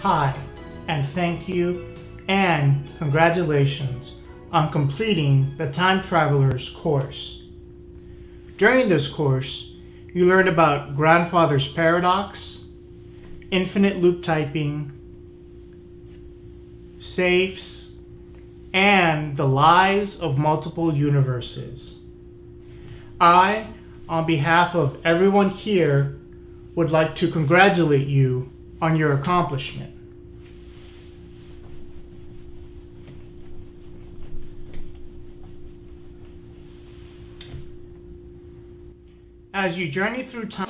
Hi, and thank you, and congratulations on completing the Time Traveler's course. During this course, you learned about Grandfather's Paradox, infinite loop typing, safes, and the lies of multiple universes. I, on behalf of everyone here, would like to congratulate you on your accomplishment. As you journey through time,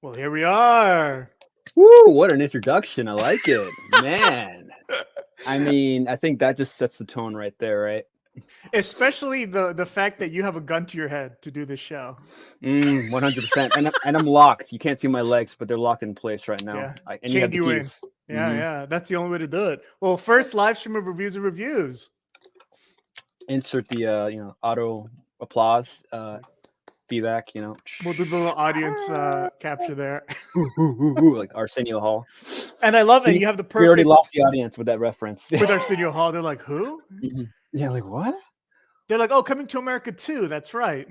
well, here we are. Woo, what an introduction. I like it. Man. I mean, I think that just sets the tone right there, right? Especially the fact that you have a gun to your head to do this show. 100%. And I'm locked. You can't see my legs, but they're locked in place right now. Yeah. And you have Chained the you in. keys. Yeah, yeah. That's the only way to do it. Well, first live stream of reviews and reviews. Insert the auto applause feedback, We'll do the little audience capture there. like Arsenio Hall. And I love it. See, You have the We already perfect lost the audience with that reference. with Arsenio Hall. They're like, who? Yeah, like what? They're like, oh, Coming to America 2. That's right.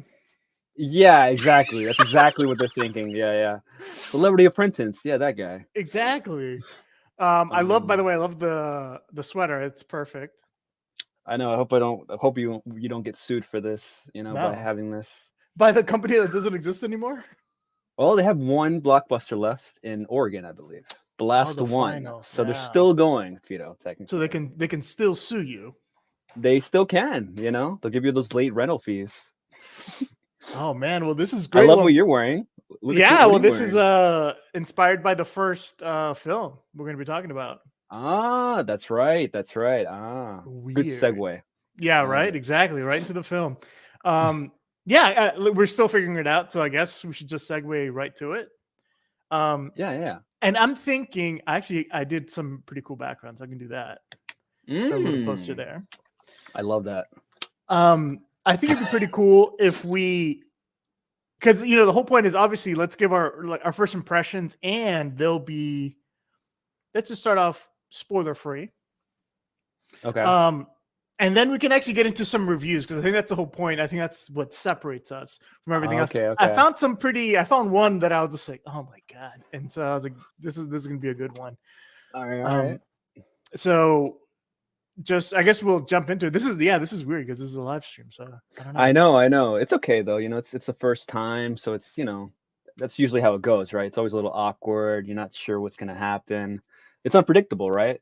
Yeah, exactly. That's exactly what they're thinking. Yeah. Celebrity Apprentice. Yeah, that guy. Exactly. I love, by the way, I love the sweater. It's perfect. I know. I hope you don't get sued for this, by having this. By the company that doesn't exist anymore? Well, they have one blockbuster left in Oregon, I believe. The last the one. final. So Yeah. they're still going, technically. So they can still sue you. They still can, they'll give you those late rental fees. Oh man, well this is great. I love what you're wearing. This is inspired by the first film we're going to be talking about. Ah, that's right. Ah, Weird. Good segue. Yeah, right. Exactly. Right into the film. We're still figuring it out, so I guess we should just segue right to it. Yeah. And I'm thinking, actually, I did some pretty cool backgrounds. I can do that. So a little poster there. I love that. I think it'd be pretty cool if we, because the whole point is obviously let's give our first impressions, and let's just start off spoiler free. Okay. And then we can actually get into some reviews, because I think that's the whole point. I think that's what separates us from everything else. Okay. I found one that I was just like, oh my God. And so I was like, this is gonna be a good one. All right. So just, I guess we'll jump into it. This is weird because this is a live stream. So I don't know. I know. It's okay though. It's the first time. So it's, that's usually how it goes, right? It's always a little awkward. You're not sure what's going to happen. It's unpredictable, right?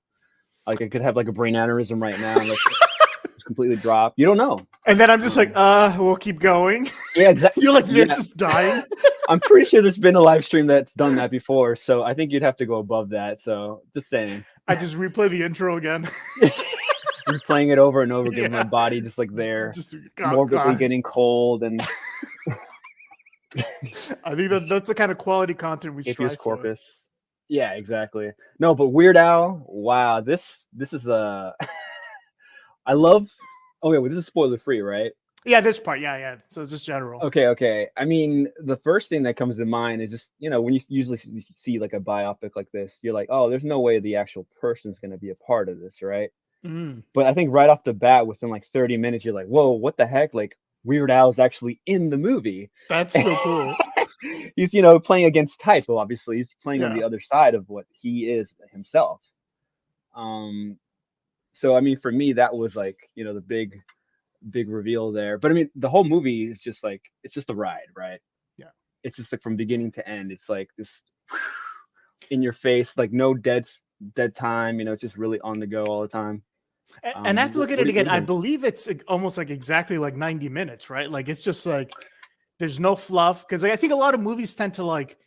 Like I could have like a brain aneurysm right now. And just completely drop. You don't know. And then I'm just like, we'll keep going. Yeah, exactly. You're like, they're just dying. I'm pretty sure there's been a live stream that's done that before. So I think you'd have to go above that. So just saying. I just replay the intro again. Just playing it over and over again. My body just like there, morbidly getting cold, and I think that's the kind of quality content we strive for. Corpus. Yeah, exactly. No, but Weird Al. Wow, this is I love. Okay, well, this is spoiler free, right? Yeah, this part. Yeah. So just general. Okay. I mean, the first thing that comes to mind is just when you usually see like a biopic like this, you're like, oh, there's no way the actual person's going to be a part of this, right? But I think right off the bat, within like 30 minutes, you're like, whoa, what the heck? Like Weird Al is actually in the movie. That's so cool. He's, playing against type. Well, obviously he's playing on the other side of what he is himself. So, I mean, for me, that was like, the big reveal there. But I mean, the whole movie is just like, it's just a ride, right? Yeah. It's just like from beginning to end. It's like this in your face, like no dead time, it's just really on the go all the time. And I have to look at it again. I believe it's almost like exactly like 90 minutes, right? Like it's just like there's no fluff, because I think a lot of movies tend to like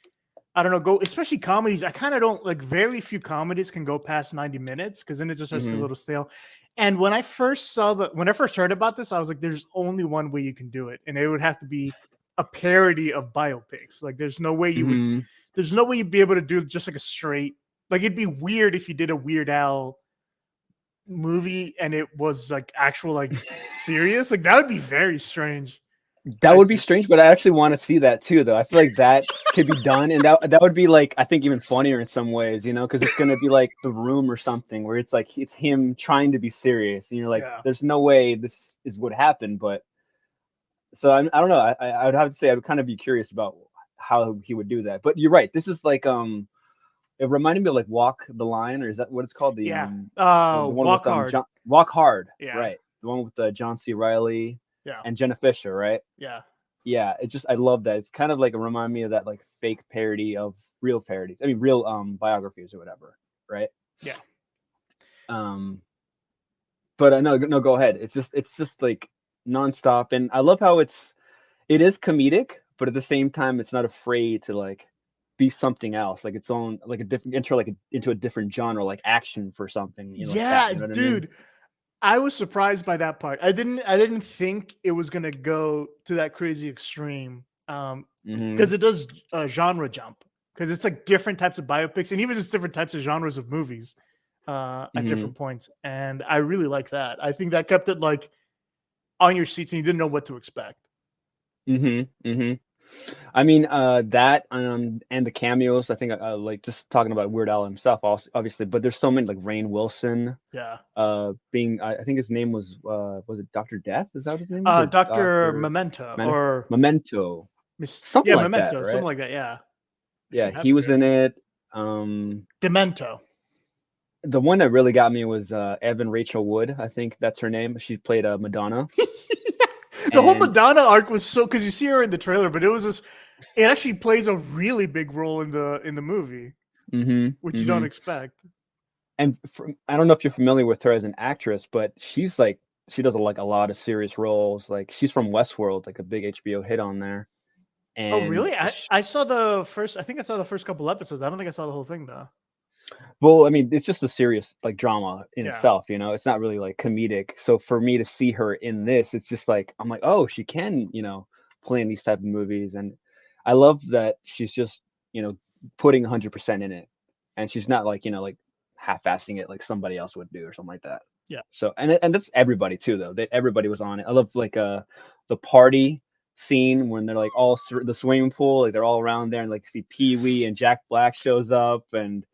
I don't know, go, especially comedies. I kind of don't like, very few comedies can go past 90 minutes because then it just starts to get a little stale. And when I first heard about this, I was like, there's only one way you can do it. And it would have to be a parody of biopics. Like there's no way you'd be able to do just like a straight, like it'd be weird if you did a Weird Al movie and it was like actual, like serious. Like that would be very strange. That would be strange, but I actually want to see that too, though. I feel like that could be done, and that would be like, I think, even funnier in some ways, you know, because it's gonna be like The Room or something, where it's like it's him trying to be serious, and you're like, there's no way this is what happened. But so I don't know. I would have to say I would kind of be curious about how he would do that. But you're right. This is like it reminded me of like Walk the Line, or is that what it's called? The the one Walk with Hard. Walk Hard. Yeah. Right. The one with John C. Reilly. Yeah. And Jenna Fisher, right? Yeah. Yeah, I love that. It's kind of like remind me of that like fake parody of real parodies. I mean, real biographies or whatever, right? Yeah. But no, go ahead. It's just like nonstop, and I love how it is comedic, but at the same time, it's not afraid to like be something else, like its own, like a different into a different genre, like action for something. You know, yeah, like that, you know what dude. I mean? I was surprised by that part. I didn't think it was gonna go to that crazy extreme. Because it does genre jump. Because it's like different types of biopics and even just different types of genres of movies at different points. And I really like that. I think that kept it like on your seats and you didn't know what to expect. I mean, that and the cameos. I think like just talking about Weird Al himself, also, obviously, but there's so many like Rainn Wilson. Yeah. Being, I think his name was it Dr. Death? Is that what his name? Dr. Memento or Memento. Something like Memento, that, right? Something like that. Yeah. Yeah, he was in it. Demento. The one that really got me was Evan Rachel Wood. I think that's her name. She played Madonna. The whole Madonna arc was so, because you see her in the trailer, but it actually plays a really big role in the movie, which you don't expect. And I don't know if you're familiar with her as an actress, but she does like a lot of serious roles. Like she's from Westworld, like a big HBO hit on there. And oh really? I saw the first. I think I saw the first couple episodes. I don't think I saw the whole thing though. Well, I mean, it's just a serious like drama in itself, you know. It's not really like comedic. So for me to see her in this, it's just like I'm like, oh, she can, you know, play in these type of movies, and I love that she's just, you know, putting 100% in it, and she's not like, you know, like half-assing it like somebody else would do or something like that. Yeah. So and that's everybody too, though. Everybody was on it. I love like the party scene when they're like all the swimming pool, like they're all around there, and like see Pee Wee and Jack Black shows up, and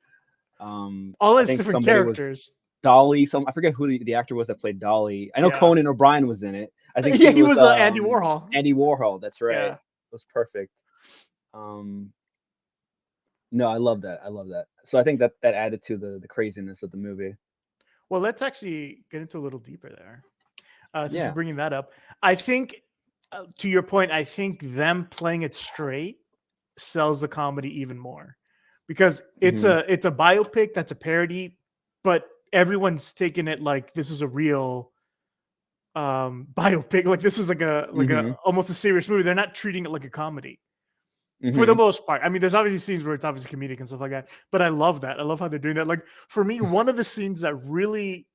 all his different characters. Dolly, I forget who the actor was that played Dolly. I know Conan O'Brien was in it. I think he was Andy Warhol. Andy Warhol, that's right. Yeah. It was perfect. No, I love that. So I think that added to the craziness of the movie. Well, let's actually get into a little deeper there. Since you're bringing that up, I think to your point, I think them playing it straight sells the comedy even more. Because it's a biopic that's a parody, but everyone's taking it like this is a real biopic. Like this is like a almost a serious movie. They're not treating it like a comedy for the most part. I mean, there's obviously scenes where it's obviously comedic and stuff like that, but I love that. I love how they're doing that. Like for me, one of the scenes that really,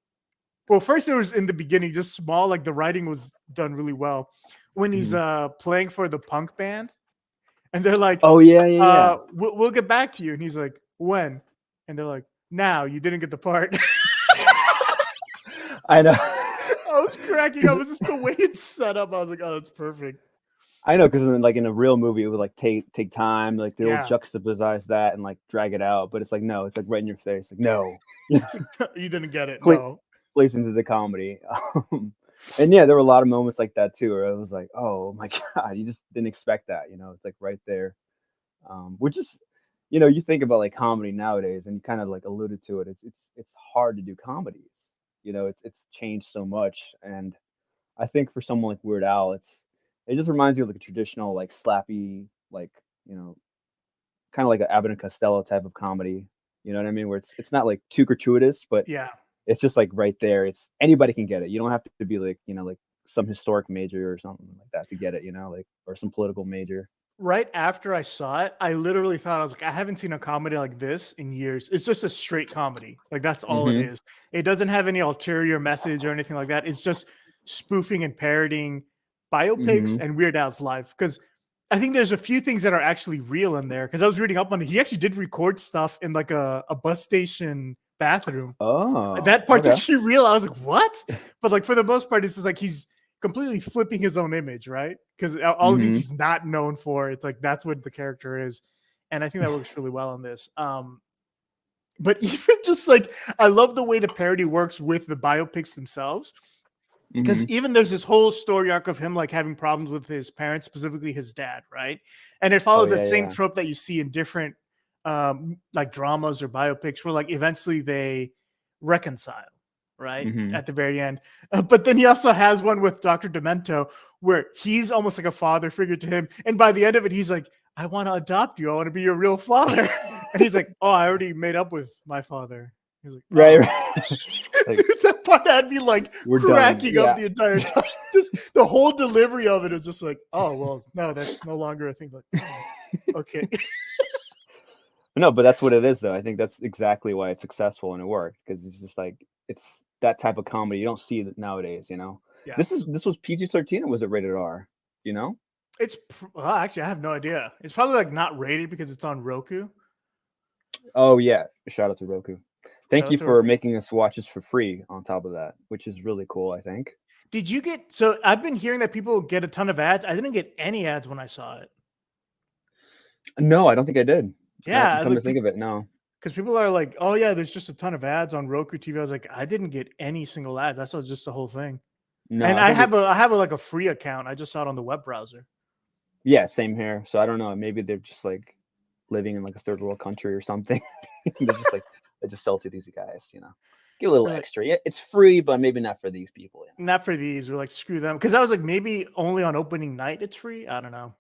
well, first it was in the beginning, just small. Like the writing was done really well when he's playing for the punk band. And they're like, oh, yeah. We'll get back to you. And he's like, when? And they're like, now. You didn't get the part. I know. I was cracking up. It was just the way it's set up. I was like, oh, that's perfect. I know, because like in a real movie, it would like take time. Like they'll juxtapose that and like drag it out. But it's like, no, it's like right in your face. Like, no. You didn't get it. No. Plays into the comedy. And yeah, there were a lot of moments like that too, where I was like, "Oh my god, you just didn't expect that." You know, it's like right there. Which is, you know, you think about like comedy nowadays, and you kind of like alluded to it. It's hard to do comedies. You know, it's changed so much, and I think for someone like Weird Al, it just reminds you of like a traditional like slappy, like, you know, kind of like an Abbott and Costello type of comedy. You know what I mean? Where it's not like too gratuitous, but it's just like right there. It's anybody can get it. You don't have to be like, you know, like some historic major or something like that to get it, you know, like, or some political major. right after I saw it, I literally thought, I was like, I haven't seen a comedy like this in years. It's just a straight comedy. Like that's all it is. It doesn't have any ulterior message or anything like that. It's just spoofing and parodying biopics and Weird Al's life. Because I think there's a few things that are actually real in there. Because I was reading up on it. He actually did record stuff in like a bus station bathroom. Oh, That part's actually real. I was like, what? But like for the most part, it's just like he's completely flipping his own image, right? Because all the things he's not known for, it's like that's what the character is. And I think that works really well in this. But even just like I love the way the parody works with the biopics themselves. Because even there's this whole story arc of him like having problems with his parents, specifically his dad, right? And it follows that same trope that you see in different like dramas or biopics where like eventually they reconcile, right? At the very end. But then he also has one with Dr. Demento where he's almost like a father figure to him. And by the end of it, he's like, I want to adopt you. I want to be your real father. And he's like, oh, I already made up with my father. He's like, right. Like, that part had me like cracking up the entire time. Just the whole delivery of it is just like, oh, well, no, that's no longer a thing. Like, oh, okay. No, but that's what it is, though. I think that's exactly why it's successful and it worked, because it's just like it's that type of comedy you don't see nowadays. You know, this was PG-13 or was it rated R? You know, it's actually I have no idea. It's probably like not rated because it's on Roku. Oh yeah, shout out to Roku. Thank you for making us watch this for free on top of that, which is really cool, I think. Did you get so I've been hearing that people get a ton of ads. I didn't get any ads when I saw it. No, I don't think I did. Yeah, come to think of it, no. Because people are like, oh yeah, there's just a ton of ads on Roku TV. I was like, I didn't get any single ads. I saw just the whole thing. No, and I have like a free account. I just saw it on the web browser. Yeah, same here. So I don't know. Maybe they're just like living in like a third world country or something. They're just like they just sell to these guys, you know. Get a little extra. Yeah, it's free, but maybe not for these people. You know? Not for these. We're like, screw them. Because I was like, maybe only on opening night it's free. I don't know.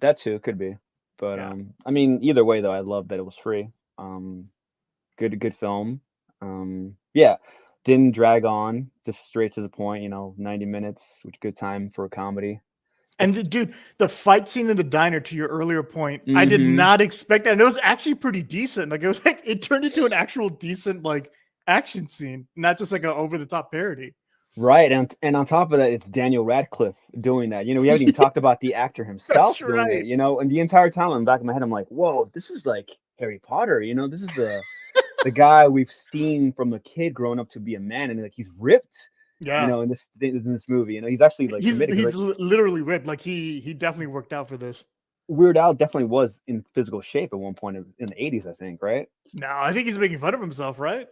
That too could be. But I mean, either way though, I love that it was free. Good film. Yeah, didn't drag on, just straight to the point. You know, 90 minutes, which good time for a comedy. And the fight scene in the diner, to your earlier point, I did not expect that. And it was actually pretty decent. Like it was like it turned into an actual decent like action scene, not just like an over the top parody. Right, and on top of that, it's Daniel Radcliffe doing that. You know, we haven't even talked about the actor himself doing it. You know, and the entire time in the back of my head, I'm like, whoa, this is like Harry Potter. You know, this is the guy we've seen from a kid growing up to be a man, and like he's ripped. Yeah, you know, in this movie, you know, he's actually like he's literally ripped. Like he definitely worked out for this. Weird Al definitely was in physical shape at one point in the 80s, I think, right? No, I think he's making fun of himself, right?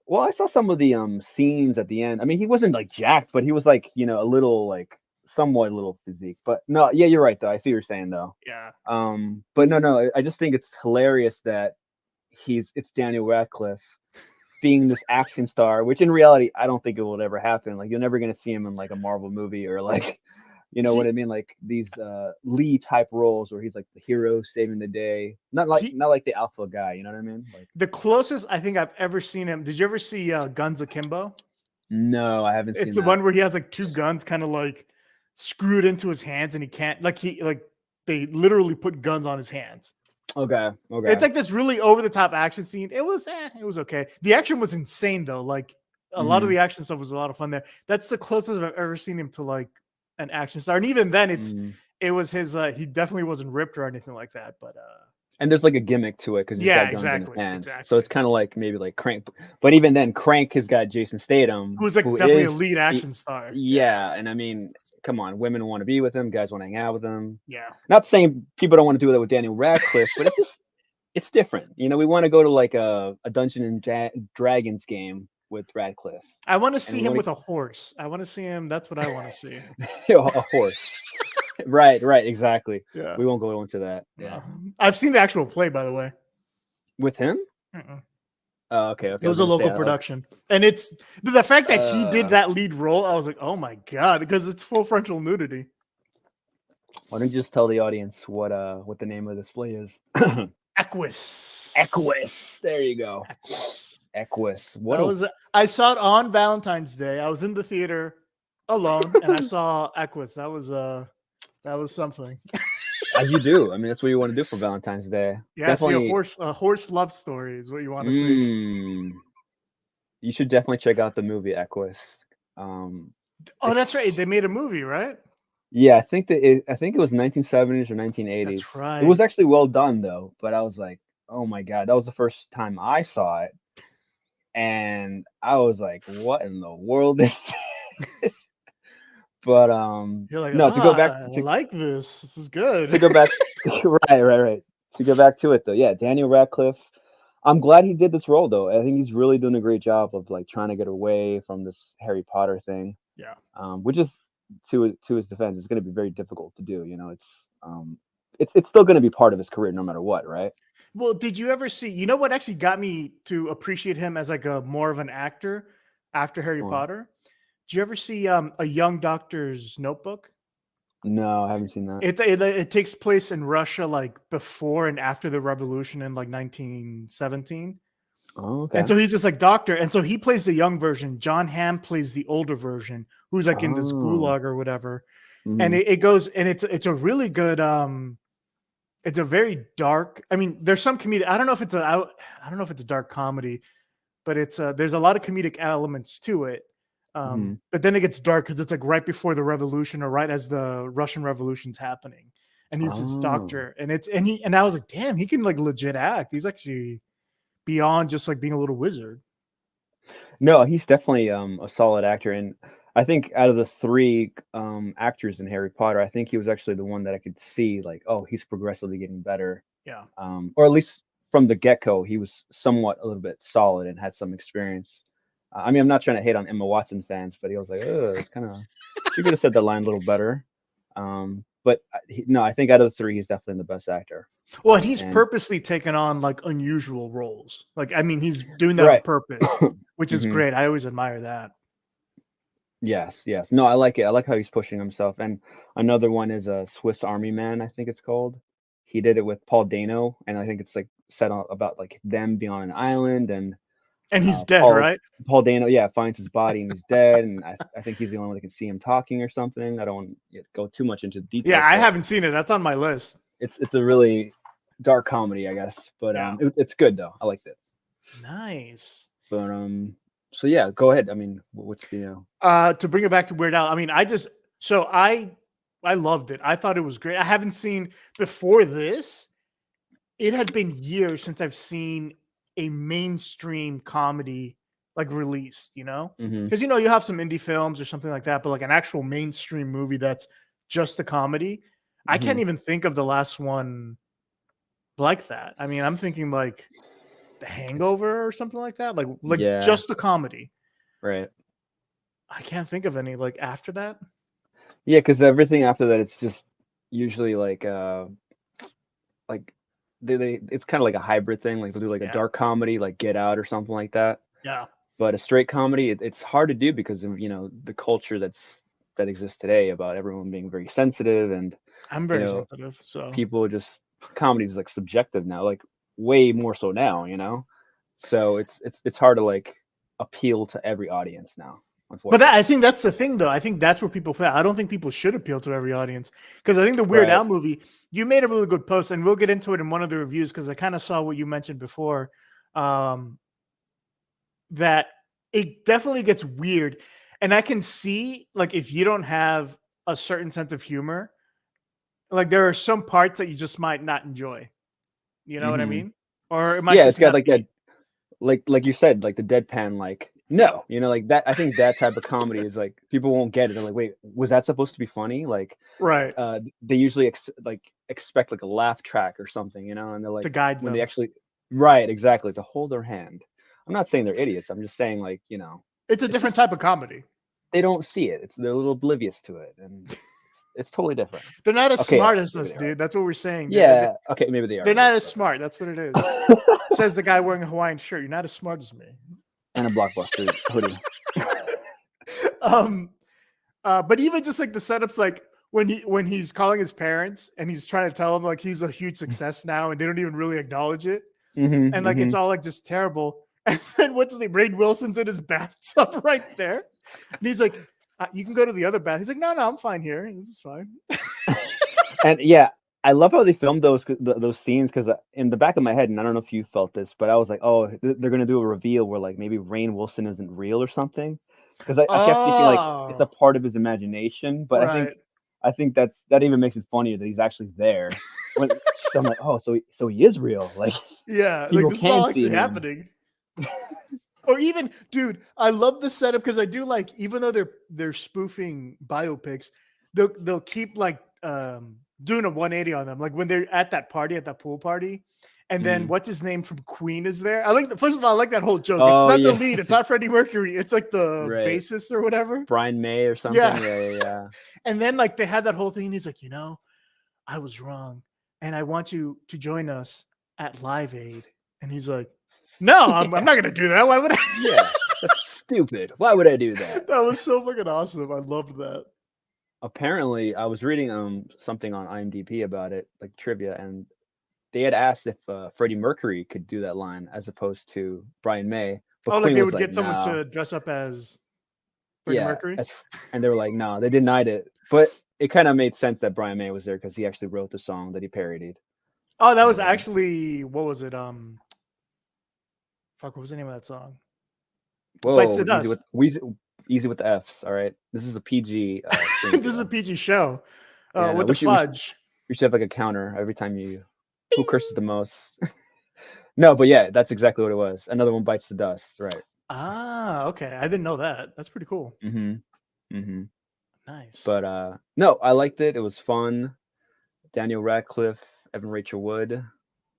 Well, I saw some of the scenes at the end. I mean, he wasn't like jacked, but he was like, you know, a little like somewhat little physique. But no, yeah, you're right though. I see what you're saying though. Yeah. But no, I just think it's hilarious that it's Daniel Radcliffe being this action star, which in reality I don't think it will ever happen. Like you're never gonna see him in like a Marvel movie or like, you know what I mean, like these Lee type roles where he's like the hero saving the day, not like the alpha guy. You know what I mean? Like the closest I think I've ever seen him. Did you ever see Guns Akimbo? No, I haven't. It's the one where he has like two guns kind of like screwed into his hands, and he can't they literally put guns on his hands. Okay. It's like this really over the top action scene. It was okay. The action was insane though. Like a lot of the action stuff was a lot of fun there. That's the closest I've ever seen him to like an action star. And even then it was his he definitely wasn't ripped or anything like that. But and there's like a gimmick to it because he's got guns in his hands. So it's kind of like maybe like Crank. But even then, Crank has got Jason Statham, who's like definitely a lead action star. Yeah, and I mean, come on, women want to be with him, guys want to hang out with him. Yeah. Not saying people don't want to do that with Daniel Radcliffe, but it's different. You know, we want to go to like a Dungeons and Dragons game with Radcliffe. I want to see him with a horse. I want to see him. That's what I want to see. A horse. Right, exactly. Yeah. We won't go into that. Yeah. I've seen the actual play, by the way. With him? Okay. It was a local production. And it's the fact that he did that lead role, I was like, oh my God, because it's full frontal nudity. Why don't you just tell the audience what the name of this play is? Equus. There you go. Equus. I saw it on Valentine's Day. I was in the theater alone and I saw Equus. That was something. As you do. I mean, that's what you want to do for Valentine's Day. Yeah, Definitely. see a horse love story is what you want to see. You should definitely check out the movie Equus. Oh, that's right. They made a movie, right? Yeah, I think it was 1970s or 1980s. That's right. It was actually well done though, but I was like, oh my God, that was the first time I saw it. And I was like, what in the world is this? But You're like, no, to go back I to like this. This is good. to go back right. To go back to it though. Yeah, Daniel Radcliffe. I'm glad he did this role though. I think he's really doing a great job of like trying to get away from this Harry Potter thing. Yeah. Which is to his defense, it's going to be very difficult to do. You know, it's still going to be part of his career no matter what, right? Well, did you ever see? You know what actually got me to appreciate him as like a more of an actor after Harry Potter? Did you ever see A Young Doctor's Notebook? No, I haven't seen that. It takes place in Russia, like before and after the revolution in like 1917. Oh, okay. And so he's just like doctor, and so he plays the young version. John Hamm plays the older version, who's like in this gulag or whatever. And it goes, and it's a really good. It's a very dark. I mean, there's some comedic. I don't know if it's a dark comedy, but it's there's a lot of comedic elements to it. But then it gets dark because it's like right before the revolution or right as the Russian Revolution's happening, and he's this doctor, and I was like, damn, he can like legit act. He's actually beyond just like being a little wizard. No, he's definitely a solid actor, and I think out of the three actors in Harry Potter, I think he was actually the one that I could see like, oh, he's progressively getting better. Yeah. Or at least from the get-go, he was somewhat a little bit solid and had some experience. I mean, I'm not trying to hate on Emma Watson fans, but he was like, it's kind of, you could have said the line a little better. But no, I think out of the three, he's definitely the best actor. Well, and he's purposely taken on like unusual roles. Like, I mean, he's doing that on purpose, which is great. I always admire that. Yes. No, I like it. I like how he's pushing himself. And another one is a Swiss Army Man, I think it's called. He did it with Paul Dano, and I think it's like set on about like them being on an island, and he's dead, right? Paul Dano, finds his body and he's dead, and I think he's the only one that can see him talking or something. I don't want to go too much into detail. Yeah, I haven't seen it. That's on my list. It's a really dark comedy, I guess, but it's good though. I liked it. Nice. But so yeah, go ahead. I mean, what's the to bring it back to Weird Al? I mean, I loved it. I thought it was great. I haven't seen before this. It had been years since I've seen a mainstream comedy like released, you know, because you have some indie films or something like that, but like an actual mainstream movie that's just a comedy. I can't even think of the last one like that. I mean, I'm thinking like The Hangover or something like that, like just a comedy. Right. I can't think of any like after that. Yeah, because everything after that, it's just usually like it's kind of like a hybrid thing. Like they'll do like a dark comedy, like Get Out or something like that. Yeah. But a straight comedy, it's hard to do because of the culture that exists today about everyone being very sensitive, and I'm very sensitive. So people just comedy is like subjective now, like way more so now. So it's hard to like appeal to every audience now. But I think that's the thing, though. I think that's where people fail. I don't think people should appeal to every audience, because I think the Weird Al movie, you made a really good post, and we'll get into it in one of the reviews, because I kind of saw what you mentioned before, that it definitely gets weird. And I can see, like, if you don't have a certain sense of humor, like there are some parts that you just might not enjoy. You know what I mean? Or it might it's got like that, like you said, like the deadpan, like. No, like that. I think that type of comedy is like people won't get it. They're like, "Wait, was that supposed to be funny?" Like, right? They usually expect like a laugh track or something, and they're like to guide them. They actually, right? Exactly, to hold their hand. I'm not saying they're idiots. I'm just saying like it's a different type of comedy. They don't see it. They're a little oblivious to it, and it's totally different. They're not as smart as us, dude. That's what we're saying. Yeah. Okay, maybe they are. They're not as smart. That's what it is. Says the guy wearing a Hawaiian shirt. You're not as smart as me. And a Blockbuster hoodie. But even just like the setups, like when he's calling his parents and he's trying to tell them like he's a huge success now, and they don't even really acknowledge it, and like it's all like just terrible. And then what's his name? Rainn Wilson's in his bathtub right there, and he's like, "You can go to the other bath." He's like, "No, I'm fine here. This is fine." And yeah, I love how they filmed those scenes because in the back of my head, and I don't know if you felt this, but I was like, oh, they're gonna do a reveal where like maybe Rainn Wilson isn't real or something, because I kept thinking like it's a Oh, part of his imagination, but right. I think that even makes it funnier that he's actually there. When so I'm like, oh, so he is real, like Yeah, like people this is all can see actually him. happening. Or even, dude, I love the setup because I do like, even though they're spoofing biopics, they'll keep like doing a 180 on them. Like when they're at that party, at that pool party, and then Mhm. what's his name from Queen is there. I like first of all, I like that whole joke. It's Oh not the yeah, lead, it's not Freddie Mercury, it's like the right. bassist or whatever. Brian May or Yeah. something. Yeah. And then like they had that whole thing, and he's like, I was wrong, and I want you to join us at Live Aid. And he's like, no, I'm Yeah. not gonna do that. Why would I? Yeah, that's stupid. Why would I do that? That was so fucking awesome. I loved that. Apparently, I was reading something on IMDb about it, like trivia, and they had asked if Freddie Mercury could do that line as opposed to Brian May, but Oh, like Queen they was would like, get someone "No." to dress up as Freddie Yeah, Mercury. and they were like, "No," they denied it. But it kind of made sense that Brian May was there because he actually wrote the song that he parodied. Oh, that was But actually, what was it? Fuck, what was the name of that song? Bites the whoa, Dust. easy with the F's. All right, this is a PG stream This is a here. PG show. Yeah, no, With the fudge. we should have like a counter every time who curses the most. No, but yeah, that's exactly what it was. Another one bites the dust, right? Ah, okay. I didn't know that. That's pretty cool. Mm-hmm. Mm-hmm. Nice. But no, I liked it. It was fun. Daniel Radcliffe, Evan Rachel Wood.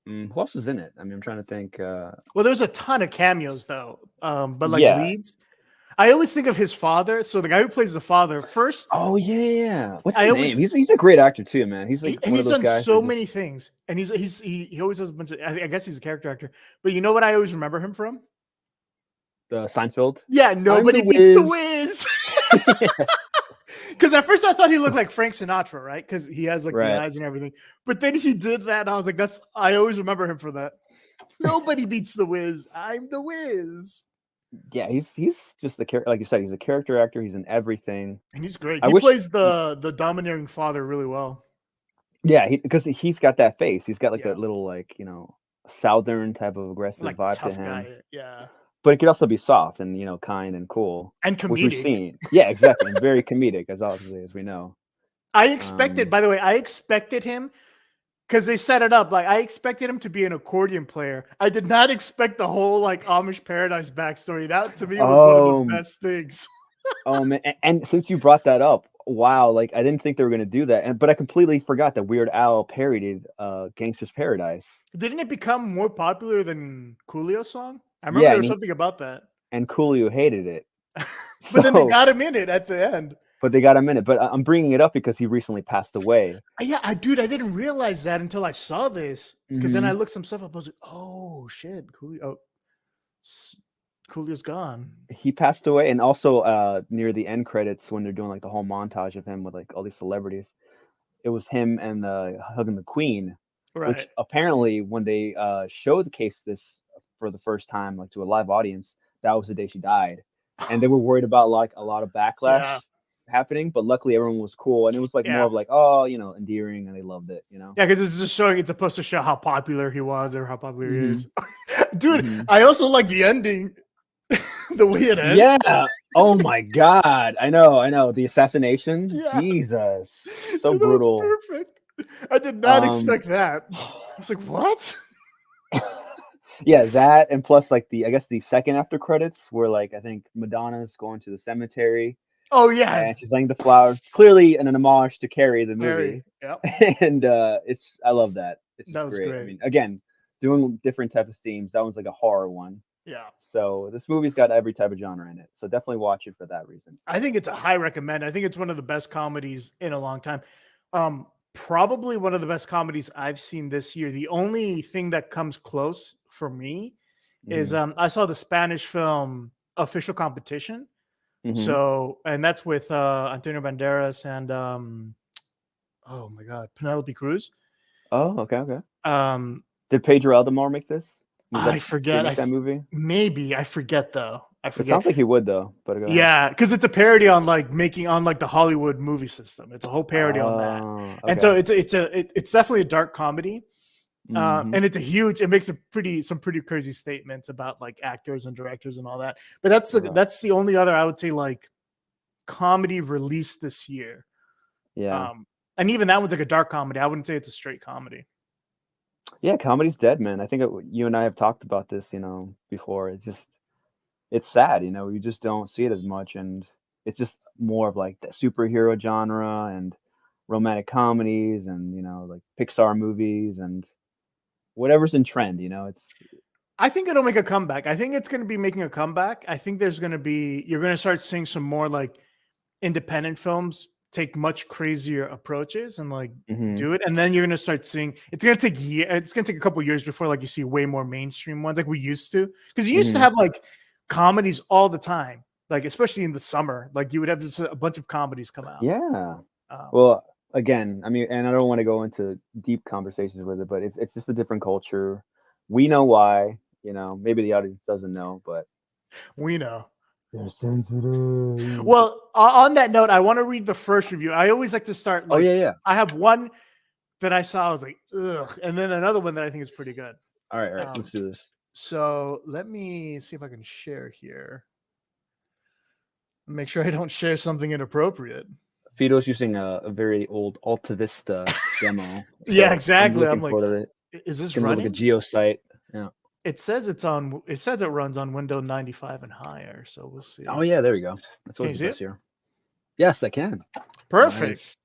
Who else was in it? I mean, I'm trying to think. Well, there's a ton of cameos though. But like Yeah. leads. I always think of his father. So the guy who plays the father first. Oh yeah. What's I his name? always He's a great actor too, man. He's like and one of he's those done guys so that just many things, and he always does a bunch of. I guess he's a character actor, but you know what I always remember him from? Seinfeld. Yeah, I'm nobody the beats the Wiz. Wiz. Yeah. Because at first I thought he looked like Frank Sinatra, right? Because he has like the Right. eyes and everything. But then he did that, and I was like, I always remember him for that. Nobody beats the Wiz. I'm the Wiz. Yeah, he's just the character. Like you said, he's a character actor. He's in everything. And he's great. I He wish. plays the domineering father really well. Yeah, because he's got that face. He's got like Yeah. that little like southern type of aggressive Like vibe to tough him. guy. Yeah. But it could also be soft and kind and cool, And which we've comedic. seen. Yeah, exactly, and very comedic as we know. I expected, by the way, him because they set it up. Like I expected him to be an accordion player. I did not expect the whole like Amish Paradise backstory. That to me was one of the Oh, best things. oh man, and since you brought that up, wow, like I didn't think they were gonna do that, but I completely forgot that Weird Al parodied "Gangster's Paradise." Didn't it become more popular than Coolio's song? I remember Yeah, there was something about that. and Coolio hated it. But then they So, got him in it at the end. but they got him in it. But I'm bringing it up because he recently passed away. Yeah, I didn't realize that until I saw this. Because then I Mhm. looked some stuff up. I was like, oh shit, Coolio's gone. He passed away, and also near the end credits when they're doing like the whole montage of him with like all these celebrities, it was him and hugging the Queen, which Right. apparently when they showcased this for the first time like to a live audience, that was the day she died, and they were worried about like a lot of backlash Yeah. happening, but luckily everyone was cool, and it was like more Yeah. of like, oh, endearing, and they loved it. Yeah, because it's just showing, it's supposed to show how popular he was or how popular he is. Dude, Mhm. I also like the ending. The way it ends. Yeah. Oh my God. I know. The assassinations. Yeah. Jesus. So Dude, brutal. that was perfect. I did not expect that. I was like, what? Yeah, that and plus like I guess the second after credits where like I think Madonna's going to the cemetery Oh yeah. and she's laying the flowers, clearly an homage to Carrie the movie. Yep. And I love that. It's That just was great. great. I mean, again, doing different types of themes. That one's like a horror one. Yeah. So this movie's got every type of genre in it. So definitely watch it for that reason. I think it's a high recommend. I think it's one of the best comedies in a long time. Probably one of the best comedies I've seen this year. The only thing that comes close for me is I saw the Spanish film Official Competition. So, and that's with Antonio Banderas and oh my God, Penelope Cruz. Oh, okay. Did Pedro Aldomar make this? I forget. Make that movie? Maybe I forget though. I It forget. sounds like he would though. But go ahead. Yeah, because it's a parody on like making on like the Hollywood movie system. It's a whole parody on that, and so it's definitely a dark comedy, and it's a huge. It makes some pretty crazy statements about like actors and directors and all that. But that's the only other I would say like comedy released this year. Yeah. And even that one's like a dark comedy. I wouldn't say it's a straight comedy. Yeah, comedy's dead, man. I think you and I have talked about this, before. It's sad, you just don't see it as much, and it's just more of like the superhero genre and romantic comedies and like Pixar movies and whatever's in trend. I think it'll make a comeback. I think it's going to be making a comeback. I think you're going to start seeing some more like independent films take much crazier approaches and like do it, and then you're going to start seeing it's going to take a couple years before like you see way more mainstream ones like we used to, because you used to have like comedies all the time, like especially in the summer, like you would have just a bunch of comedies come out. Yeah. Well, again, I mean, and I don't want to go into deep conversations with it, but it's just a different culture. We know why, maybe the audience doesn't know, but we know. They're sensitive. Well, on that note, I want to read the first review. I always like to start like, yeah. I have one that I saw, I was like, ugh, and then another one that I think is pretty good. All right, let's do this. So let me see if I can share here. Make sure I don't share something inappropriate. Fido's using a very old Alta Vista demo. So yeah, exactly. I'm like, is this running? Like a geosite. Yeah. It says it runs on Windows 95 and higher. So we'll see. Oh yeah, there we go. That's what it's here. Yes, I can. Perfect. Nice.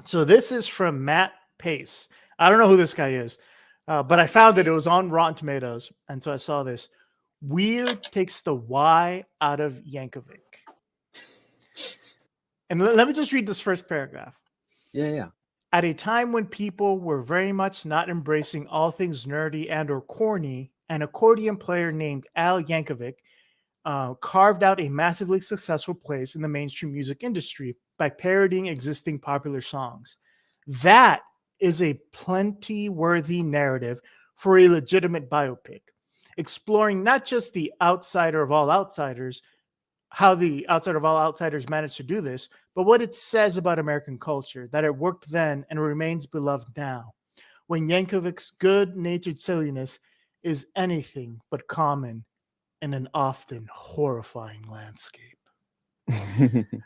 So this is from Matt Pace. I don't know who this guy is, but I found that it was on Rotten Tomatoes, and so I saw this. Weird takes the Y out of Yankovic. And let me just read this first paragraph. Yeah. At a time when people were very much not embracing all things nerdy and or corny, an accordion player named Al Yankovic carved out a massively successful place in the mainstream music industry by parodying existing popular songs. That is a plenty-worthy narrative for a legitimate biopic, exploring not just the outsider of all outsiders, how the outsider of all outsiders managed to do this, but what it says about American culture, that it worked then and remains beloved now, when Yankovic's good-natured silliness is anything but common in an often horrifying landscape.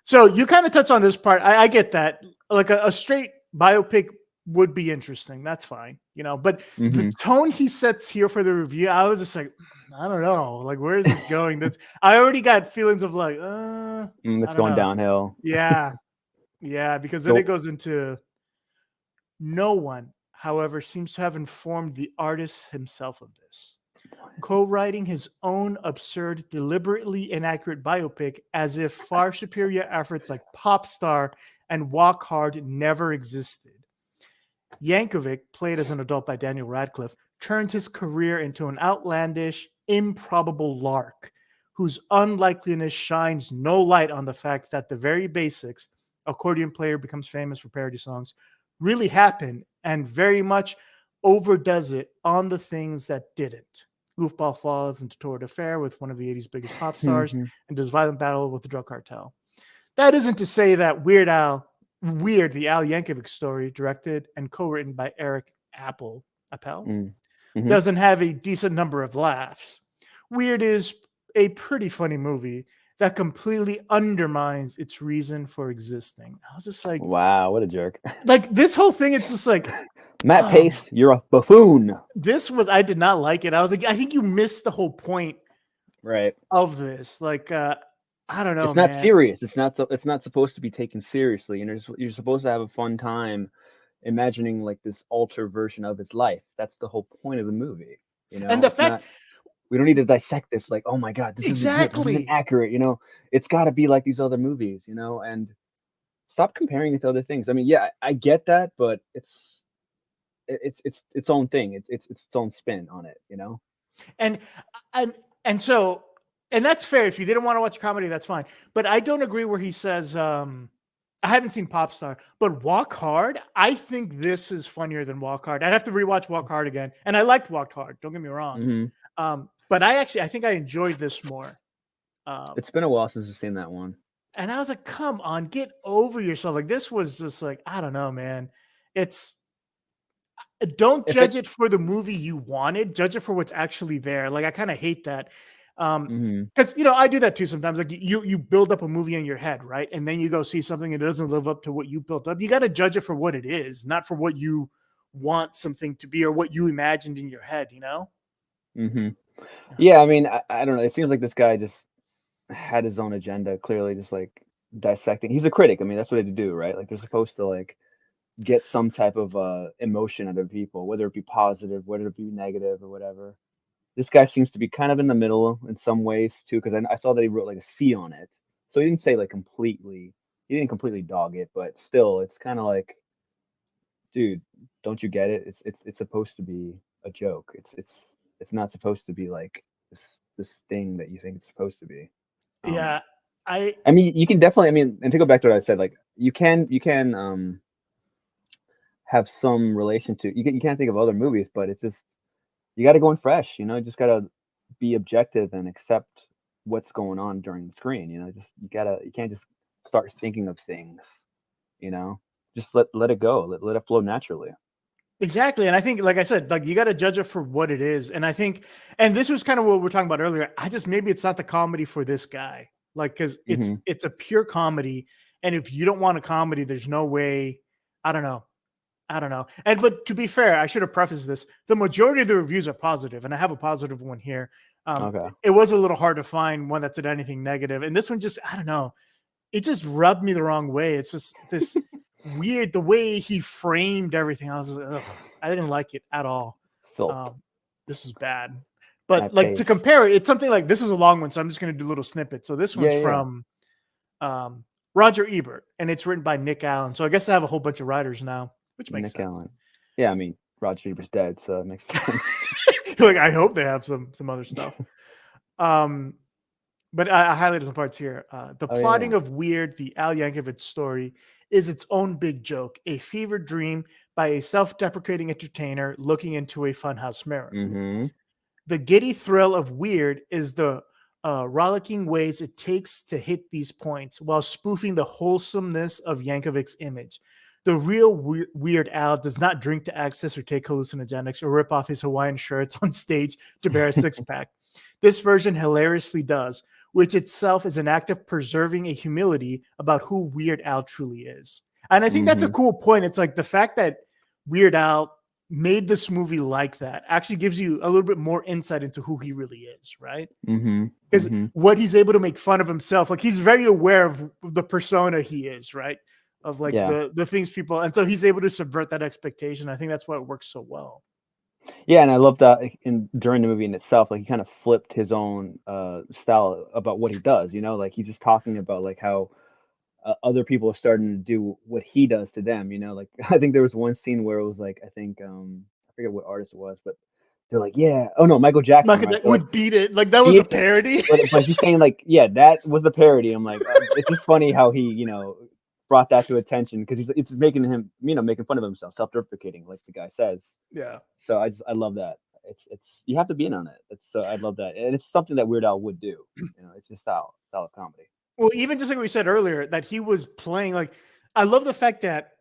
So you kind of touched on this part. I get that. Like a straight biopic would be interesting. That's fine, but the tone he sets here for the review, I was just like, I don't know. Like, where is this going? I already got feelings of like, it's going downhill. Yeah. Because then it goes into no one, however, seems to have informed the artist himself of this. Co-writing his own absurd, deliberately inaccurate biopic as if far superior efforts like Pop Star and Walk Hard never existed. Yankovic, played as an adult by Daniel Radcliffe, turns his career into an outlandish, improbable lark whose unlikeliness shines no light on the fact that the very basics, accordion player becomes famous for parody songs, really happen, and very much overdoes it on the things that didn't. Goofball falls into torrid affair with one of the 80s biggest pop stars and does violent battle with the drug cartel. That isn't to say that Weird, the Al Yankovic Story, directed and co-written by Eric Appel, doesn't have a decent number of laughs. Weird is a pretty funny movie that completely undermines its reason for existing. I was just like, wow, what a jerk. Like this whole thing, it's just like, Matt Pace, you're a buffoon. I did not like it. I was like, I think you missed the whole point of this. Like, I don't know. It's not serious. It's not supposed to be taken seriously. And you're supposed to have a fun time imagining like this alter version of his life. That's the whole point of the movie. And the fact we don't need to dissect this like, oh my God, this isn't accurate. It's got to be like these other movies, and stop comparing it to other things. I mean, yeah, I get that, but it's its own thing. It's its own spin on it, And so that's fair. If you didn't want to watch a comedy, that's fine. But I don't agree where he says, I haven't seen Pop Star, but Walk Hard, I think this is funnier than Walk Hard. I'd have to rewatch Walk Hard again. And I liked Walk Hard, don't get me wrong. But I think I enjoyed this more. It's been a while since we've seen that one. And I was like, come on, get over yourself. Like, this was just like, I don't know, man. It's don't If judge it, it for the movie you wanted, judge it for what's actually there. Like, I kind of hate that. Because I do that too sometimes. Like, you build up a movie in your head, right? And then you go see something and it doesn't live up to what you built up. You got to judge it for what it is, not for what you want something to be or what you imagined in your head, Yeah, I mean, I don't know. It seems like this guy just had his own agenda, clearly, just like dissecting. He's a critic. I mean, that's what they do, right? Like, they're supposed to like get some type of emotion out of people, whether it be positive, whether it be negative, or whatever. This guy seems to be kind of in the middle in some ways too, because I saw that he wrote like a C on it, so he didn't say like completely. He didn't completely dog it, but still, it's kind of like, dude, don't you get it? It's supposed to be a joke. It's not supposed to be like this thing that you think it's supposed to be. Yeah. I mean, you can definitely. I mean, and to go back to what I said, like you can have some relation to. You can't think of other movies, but it's just you got to go in fresh. You just got to be objective and accept what's going on during the screen. Just you can't just start thinking of things. Just let it go. Let it flow naturally. Exactly. And I think, like I said, like you got to judge it for what it is. And I think, and this was kind of what we were talking about earlier. Maybe it's not the comedy for this guy. Like, cause it's a pure comedy. And if you don't want a comedy, there's no way. I don't know. But to be fair, I should have prefaced this. The majority of the reviews are positive, and I have a positive one here. Okay. It was a little hard to find one that said anything negative. And this one just, I don't know. It just rubbed me the wrong way. It's just this weird, the way he framed everything. I was like, I didn't like it at all. This is bad. But like to compare it, it's something like, this is a long one, so I'm just going to do a little snippet. So this one's from Roger Ebert, and it's written by Nick Allen. So I guess I have a whole bunch of writers now, which makes sense. Allen. Yeah, I mean, Roger Ebert's dead, so it makes sense. Like, I hope they have some other stuff. But I highlighted some parts here. The plotting of Weird, the Al Yankovic story, is its own big joke, a fever dream by a self-deprecating entertainer looking into a funhouse mirror. The giddy thrill of Weird is the rollicking ways it takes to hit these points while spoofing the wholesomeness of Yankovic's image. The real Weird Al does not drink to access or take hallucinogenics or rip off his Hawaiian shirts on stage to bear a six-pack. This version hilariously does, which itself is an act of preserving a humility about who Weird Al truly is. And I think that's a cool point. It's like the fact that Weird Al made this movie like that actually gives you a little bit more insight into who he really is, right? Because what he's able to make fun of himself, like he's very aware of the persona he is, right? Of like the things people, and so he's able to subvert that expectation. I think that's why it works so well. Yeah, and I love that during the movie in itself, like he kind of flipped his own style about what he does. Like he's just talking about like how other people are starting to do what he does to them. Like I think there was one scene where it was like I forget what artist it was, but they're like, yeah, oh no, Michael Jackson would beat it. Like that was a parody. But he's saying like, yeah, that was the parody. I'm like, it's just funny how he brought that to attention because it's making him making fun of himself, self-deprecating, like the guy says. Yeah. So I love that. It's you have to be in on it. I love that, and it's something that Weird Al would do. It's just style of comedy. Well, even just like we said earlier, that he was playing, like, I love the fact that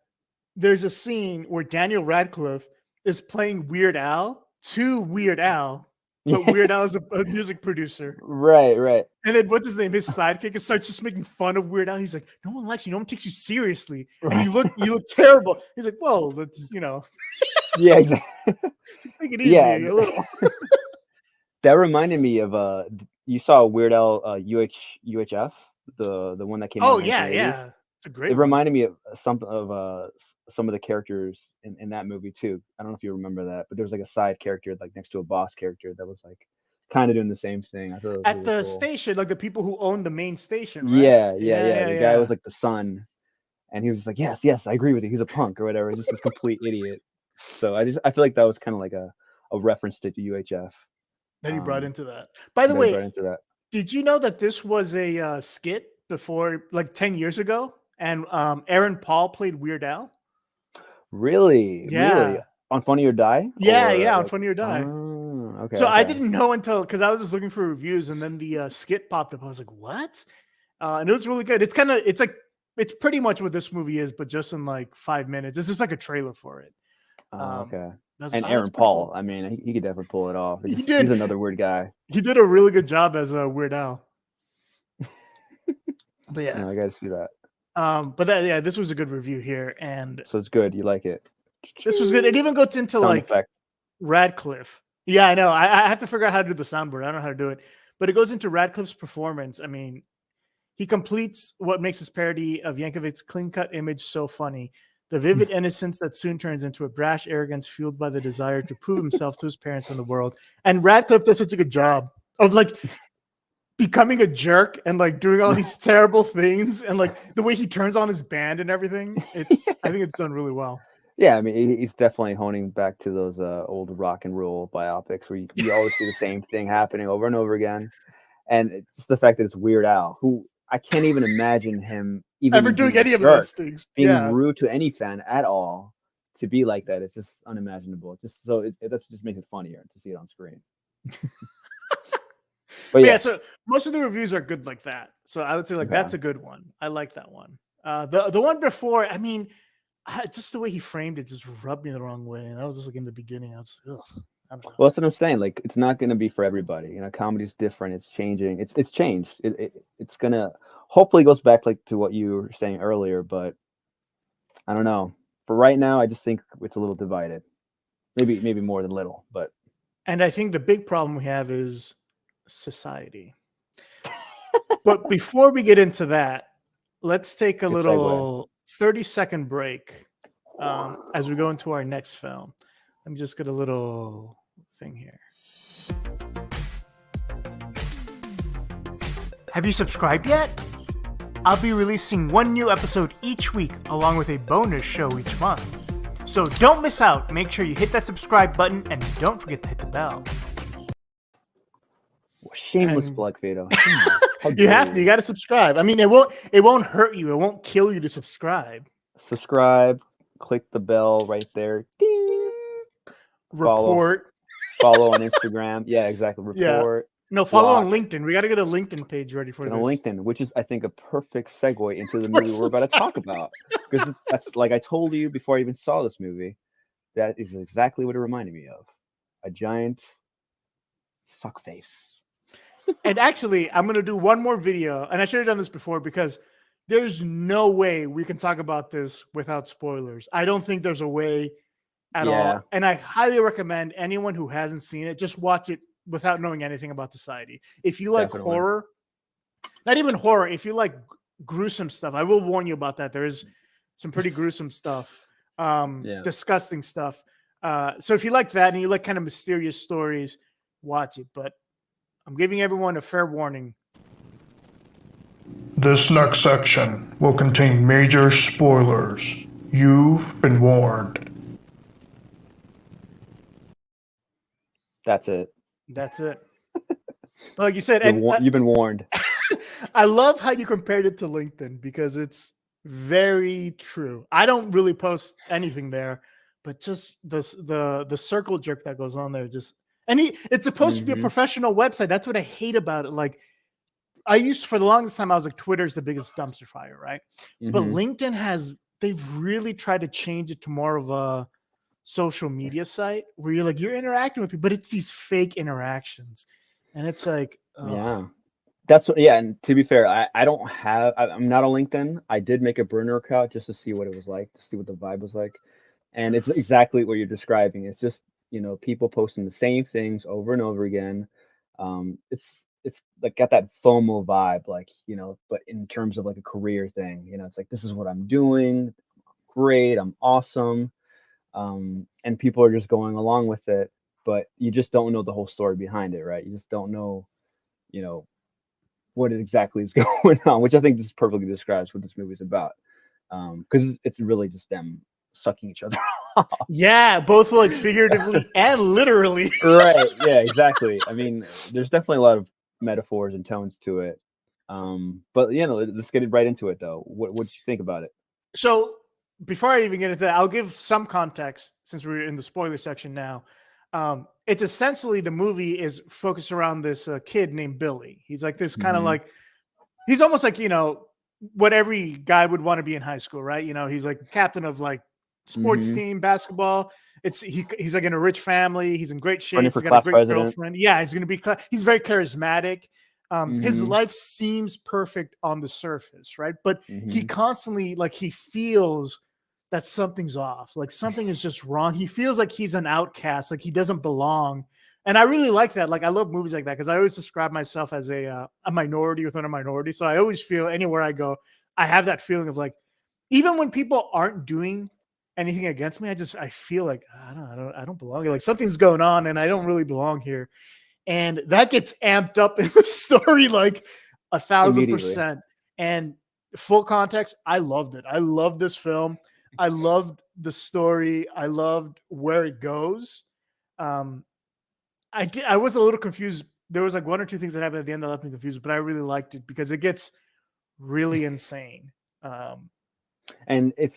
there's a scene where Daniel Radcliffe is playing Weird Al to Weird Al, but Weird Al is a music producer. Right. And then what's his name? His sidekick starts just making fun of Weird Al. He's like, no one likes you. No one takes you seriously. And you look terrible. He's like, well, that's, Yeah, exactly. Take it easy a little. That reminded me of you saw Weird Al UHF, the one that came out. Oh yeah. It's a great one. Reminded me of some of the characters in that movie too. I don't know if you remember that, but there was like a side character like next to a boss character that was like kind of doing the same thing. I thought it was at really the cool. Station, like the people who own the main station, right? Yeah. The guy was like the son, and he was just like, yes, I agree with you. He's a punk or whatever. He's just this complete idiot. So I feel like that was kind of like a reference to UHF that he brought into that. By the way, did you know that this was a skit before, like 10 years ago, and Aaron Paul played Weird Al? Really? Yeah. Really? On Funny or Die? Yeah, on Funny or Die. Oh, Okay. So I didn't know until because I was just looking for reviews, and then the skit popped up. I was like, "What?" And it was really good. It's pretty much what this movie is, but just in like 5 minutes. It's just like a trailer for it. Okay. And Aaron Paul, cool. I mean, he could definitely pull it off. He's another weird guy. He did a really good job as a Weird Al. But yeah, no, I got to see that. This was a good review here, and so it's good. You like it? This was good. It even goes into sound like effect. Radcliffe. Yeah, I know. I have to figure out how to do the soundboard. I don't know how to do it, but it goes into Radcliffe's performance. I mean, he completes what makes his parody of Yankovic's clean-cut image so funny. The vivid innocence that soon turns into a brash arrogance fueled by the desire to prove himself to his parents and the world. And Radcliffe does such a good job of like becoming a jerk and like doing all these terrible things, and like the way he turns on his band and everything. I think it's done really well. Yeah, I mean, he's definitely honing back to those old rock and roll biopics where you always see the same thing happening over and over again. And it's just the fact that it's Weird Al, who I can't even imagine him even ever doing any of those things, being rude to any fan at all. To be like that, it's just unimaginable. It's just so that's just makes it funnier to see it on screen. But yeah, so most of the reviews are good like that. So I would say like that's a good one. I like that one. The one before, I mean, just the way he framed it just rubbed me the wrong way, and I was just like in the beginning, I was I don't know. Well, that's what I'm saying. Like, it's not going to be for everybody. You know, comedy's different. It's changing. It's changed. It's gonna hopefully goes back like to what you were saying earlier, but I don't know. For right now, I just think it's a little divided. Maybe more than little, but. And I think the big problem we have is society. But before we get into that, let's take a little 30-second break as we go into our next film. Let me just get a little thing here. Have you subscribed yet? I'll be releasing one new episode each week along with a bonus show each month. So don't miss out. Make sure you hit that subscribe button and don't forget to hit the bell. Shameless plug, Fado. You have to. You got to subscribe. I mean, it won't hurt you. It won't kill you to subscribe. Subscribe. Click the bell right there. Ding. Report. Follow on Instagram. Yeah, exactly. Report. Yeah. No, follow on LinkedIn. We got to get a LinkedIn page ready for this. On LinkedIn, which is, I think, a perfect segue into the movie we're about to talk about. Because that's like I told you before I even saw this movie, that is exactly what it reminded me of. A giant suck face. And actually, I'm going to do one more video. And I should have done this before because there's no way we can talk about this without spoilers. I don't think there's a way at all. And I highly recommend anyone who hasn't seen it, just watch it without knowing anything about society. If you like horror, not even horror, if you like gruesome stuff, I will warn you about that. There is some pretty gruesome stuff, disgusting stuff. So if you like that and you like kind of mysterious stories, watch it. But I'm giving everyone a fair warning. This next section will contain major spoilers. You've been warned. That's it. Like you said, you've been warned. I love how you compared it to LinkedIn because it's very true. I don't really post anything there, but just the circle jerk that goes on there it's supposed to be a professional website. That's what I hate about it. Like for the longest time, I was like, Twitter's the biggest dumpster fire, right? But LinkedIn they've really tried to change it to more of a social media site where you're interacting with people, but it's these fake interactions. And it's like, that's what, and to be fair, I'm not on LinkedIn. I did make a burner account just to see what it was like, to see what the vibe was like. And it's exactly what you're describing. It's just, people posting the same things over and over again. It's like got that FOMO vibe, like, but in terms of like a career thing, it's like, this is what I'm doing. Great. I'm awesome. And people are just going along with it, but you just don't know the whole story behind it, right? You just don't know, what it exactly is going on, which I think this perfectly describes what this movie is about. Because it's really just them sucking each other off. Yeah, both like figuratively and literally. Right. Yeah, exactly. I mean, there's definitely a lot of metaphors and tones to it. But let's get it right into it though. What did you think about it? So before I even get into that, I'll give some context since we're in the spoiler section now. it's essentially the movie is focused around this kid named Billy. He's like this kind of Mhm. like, he's almost like, what every guy would want to be in high school, right? He's like captain of like sports Mhm. team, basketball. He's like in a rich family. He's in great Running shape. for He's got a class great president. girlfriend. Yeah, he's going to be, he's very charismatic. His Mhm. life seems perfect on the surface, right? But he Mhm. constantly, like, he feels that something's off. Like something is just wrong. He feels like he's an outcast, like he doesn't belong. And I really like that. Like I love movies like that because I always describe myself as a minority within a minority. So I always feel anywhere I go, I have that feeling of like, even when people aren't doing anything against me, I feel like I don't belong here. Like something's going on, and I don't really belong here. And that gets amped up in the story like Immediately. 1,000%. And full context, I loved it. I loved this film. I loved the story. I loved where it goes. Um, I was a little confused. There was like one or two things that happened at the end that left me confused, but I really liked it because it gets really insane. Um, And it's